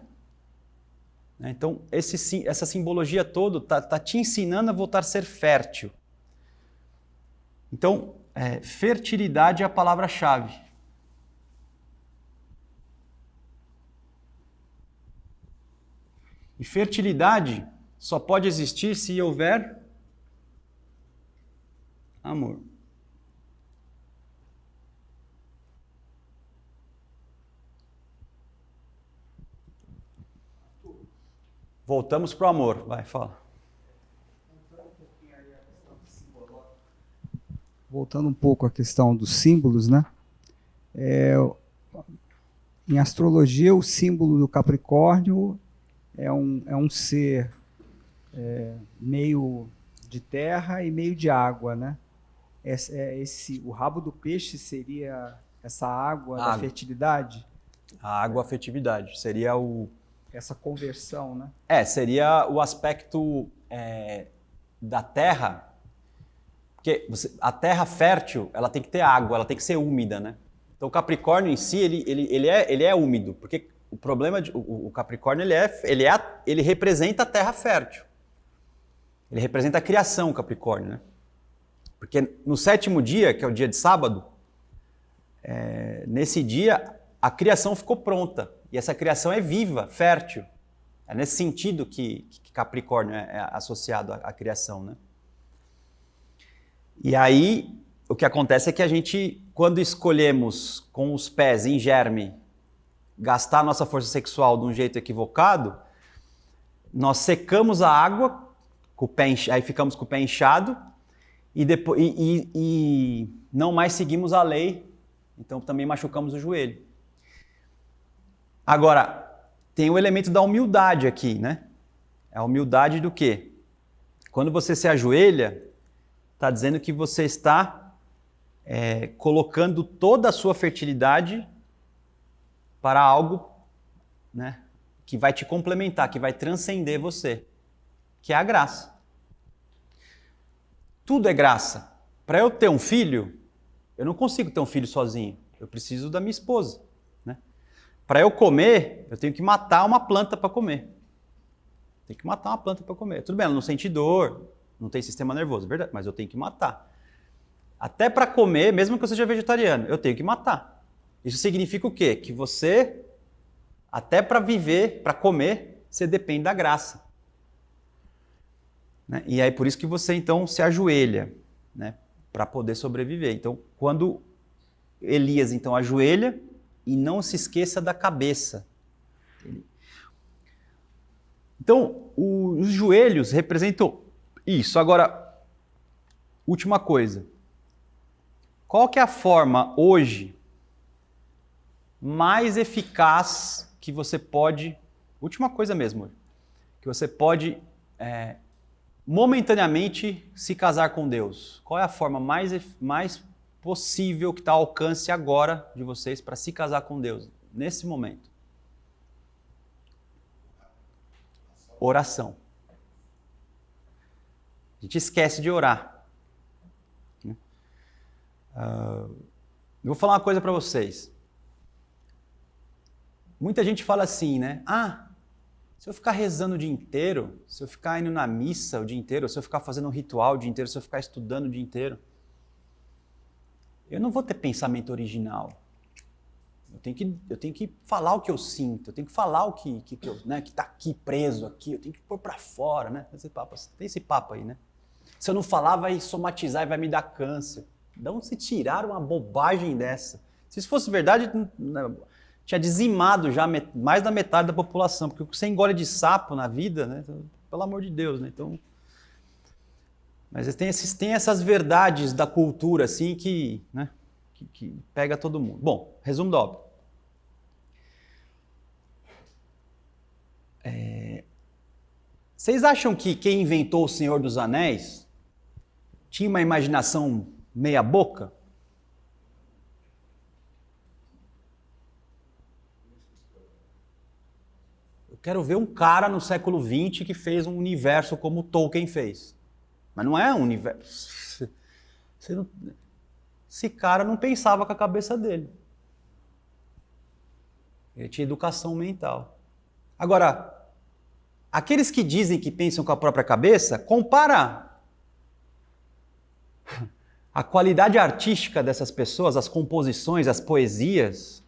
Então, essa simbologia toda está te ensinando a voltar a ser fértil. Então, fertilidade é a palavra-chave. E fertilidade só pode existir se houver amor. Voltamos para o amor. Vai, fala. Voltando um pouco à questão dos símbolos, né? Em astrologia, o símbolo do Capricórnio é um ser meio de terra e meio de água, né? O rabo do peixe seria essa água da fertilidade? A água, a fertilidade. Seria essa conversão, né? Seria o aspecto da terra. Porque a terra fértil, ela tem que ter água, ela tem que ser úmida, né? Então o Capricórnio em si, ele é úmido, porque o problema o Capricórnio, ele representa a terra fértil. Ele representa a criação, o Capricórnio, né? Porque no sétimo dia, que é o dia de sábado, nesse dia a criação ficou pronta. E essa criação é viva, fértil. É nesse sentido que Capricórnio é associado à criação, né? E aí, o que acontece é que a gente, quando escolhemos com os pés em germe, gastar a nossa força sexual de um jeito equivocado, nós secamos a água, com o pé aí ficamos com o pé inchado, e não mais seguimos a lei, então também machucamos o joelho. Agora, tem o elemento da humildade aqui, né? A humildade do quê? Quando você se ajoelha, está dizendo que você está colocando toda a sua fertilidade para algo, né, que vai te complementar, que vai transcender você, que é a graça. Tudo é graça. Para eu ter um filho, eu não consigo ter um filho sozinho. eu preciso da minha esposa. Né? Para eu comer, eu tenho que matar uma planta para comer. Tem que matar uma planta para comer. Tudo bem, ela não sente dor, não tem sistema nervoso, verdade, mas eu tenho que matar. Até para comer, mesmo que eu seja vegetariano, eu tenho que matar. Isso significa o quê? Que você, até para viver, para comer, você depende da graça. Né? E aí por isso que você então se ajoelha, né? Para poder sobreviver. Então, quando Elias então ajoelha, e não se esqueça da cabeça. Então, os joelhos representam isso. Agora, última coisa. Qual que é a forma hoje mais eficaz que você pode, última coisa mesmo, que você pode momentaneamente se casar com Deus? Qual é a forma mais possível que está ao alcance agora de vocês para se casar com Deus, nesse momento? Oração. A gente esquece de orar. Eu vou falar uma coisa para vocês. Muita gente fala assim, né? Se eu ficar rezando o dia inteiro, se eu ficar indo na missa o dia inteiro, se eu ficar fazendo um ritual o dia inteiro, se eu ficar estudando o dia inteiro, eu não vou ter pensamento original. Eu tenho que falar o que eu sinto, eu tenho que falar o que está aqui preso aqui, eu tenho que pôr para fora, né? Tem esse papo aí, né? Se eu não falar, vai somatizar e vai me dar câncer. De onde se tiraram uma bobagem dessa? Se isso fosse verdade, tinha dizimado já mais da metade da população, porque o que você engole de sapo na vida, né? Pelo amor de Deus, né? Então, mas tem essas verdades da cultura assim que pega todo mundo. Bom, resumo da obra. Vocês acham que quem inventou O Senhor dos Anéis tinha uma imaginação meia boca? Eu quero ver um cara no século XX que fez um universo como Tolkien fez. Mas não é um universo. Esse cara não pensava com a cabeça dele. Ele tinha educação mental. Agora, aqueles que dizem que pensam com a própria cabeça, compara a qualidade artística dessas pessoas, as composições, as poesias,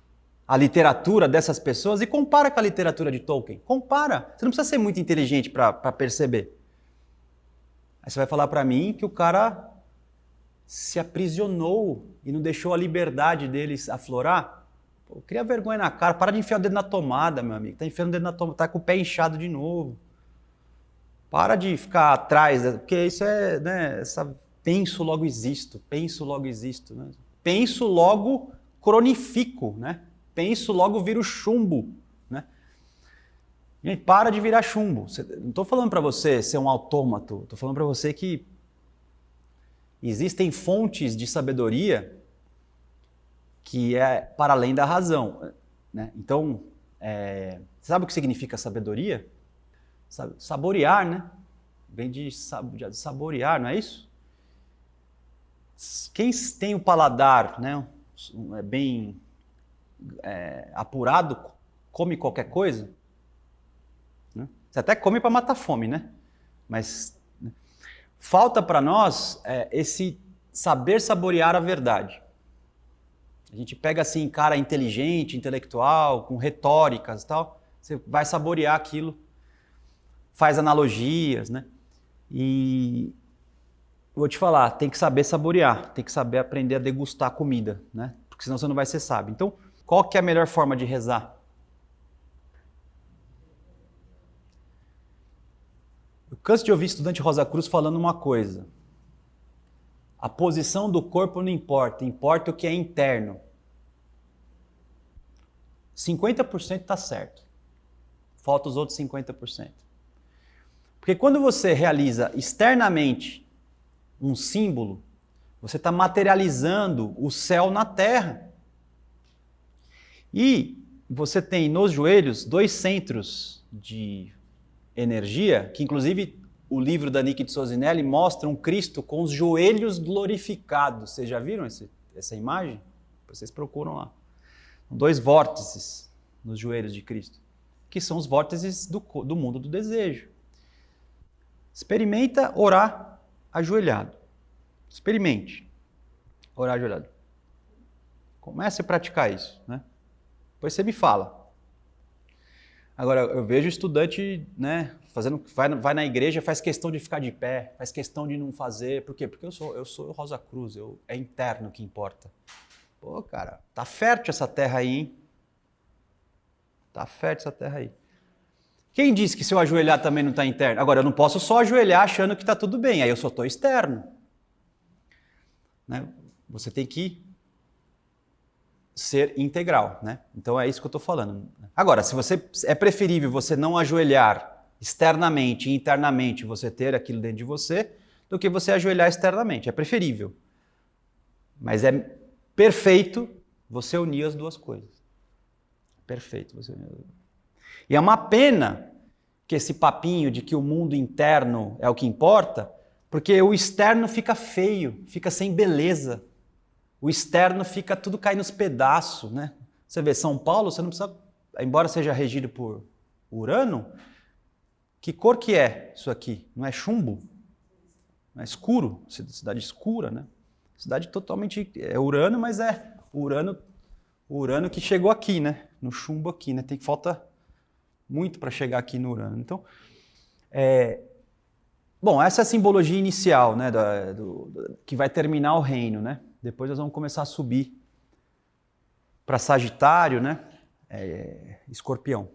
a literatura dessas pessoas e compara com a literatura de Tolkien. Compara. Você não precisa ser muito inteligente para perceber. Aí você vai falar para mim que o cara se aprisionou e não deixou a liberdade deles aflorar? Pô, cria vergonha na cara, para de enfiar o dedo na tomada, meu amigo. Tá enfiando o dedo na tomada, tá com o pé inchado de novo. Para de ficar atrás, porque isso é, né, penso logo existo, né? Penso logo cronifico, né? Penso logo viro chumbo, né? Gente, para de virar chumbo. Não estou falando para você ser um autômato, estou falando para você que existem fontes de sabedoria que é para além da razão, né? Então, sabe o que significa sabedoria? Saborear, né? Vem de saborear, não é isso? Quem tem o paladar, né, bem apurado, come qualquer coisa. Né? Você até come para matar fome, né? Mas falta para nós esse saber saborear a verdade. A gente pega assim, cara inteligente, intelectual, com retóricas e tal, você vai saborear aquilo, faz analogias, né? E vou te falar, tem que saber saborear, tem que saber aprender a degustar a comida, né? Porque senão você não vai ser sábio. Então, qual que é a melhor forma de rezar? Eu canso de ouvir estudante Rosa Cruz falando uma coisa. A posição do corpo não importa, importa o que é interno. 50% está certo. Falta os outros 50%. Porque quando você realiza externamente um símbolo, você está materializando o céu na terra. E você tem nos joelhos 2 centros de energia, que inclusive o livro da Nick de Sozinelli mostra um Cristo com os joelhos glorificados. Vocês já viram essa imagem? Depois vocês procuram lá. São 2 vórtices nos joelhos de Cristo, que são os vórtices do mundo do desejo. Experimenta orar ajoelhado. Experimente orar ajoelhado. Comece a praticar isso, né? Depois você me fala. Agora, eu vejo estudante, né, vai na igreja, faz questão de ficar de pé, faz questão de não fazer. Por quê? Porque eu sou Rosa Cruz, é interno que importa. Pô, cara, tá fértil essa terra aí, hein? Tá fértil essa terra aí. Quem disse que se eu ajoelhar também não está interno? Agora, eu não posso só ajoelhar achando que está tudo bem, aí eu só estou externo. Né? Você tem que ser integral, né? Então é isso que eu estou falando. Agora, é preferível você não ajoelhar externamente e internamente você ter aquilo dentro de você, do que você ajoelhar externamente. É preferível. Mas é perfeito você unir as duas coisas. Perfeito você unir as duas. E é uma pena que esse papinho de que o mundo interno é o que importa, porque o externo fica feio, fica sem beleza. O externo fica tudo caindo nos pedaços, né? Você vê, São Paulo, você não precisa, embora seja regido por Urano, que cor que é isso aqui? Não é chumbo? Não é escuro? Cidade escura, né? Cidade totalmente, é Urano, mas é Urano que chegou aqui, né? No chumbo aqui, né? Falta muito para chegar aqui no Urano. Então, bom, essa é a simbologia inicial, né? Que vai terminar o reino, né? Depois nós vamos começar a subir para Sagitário, né? Escorpião.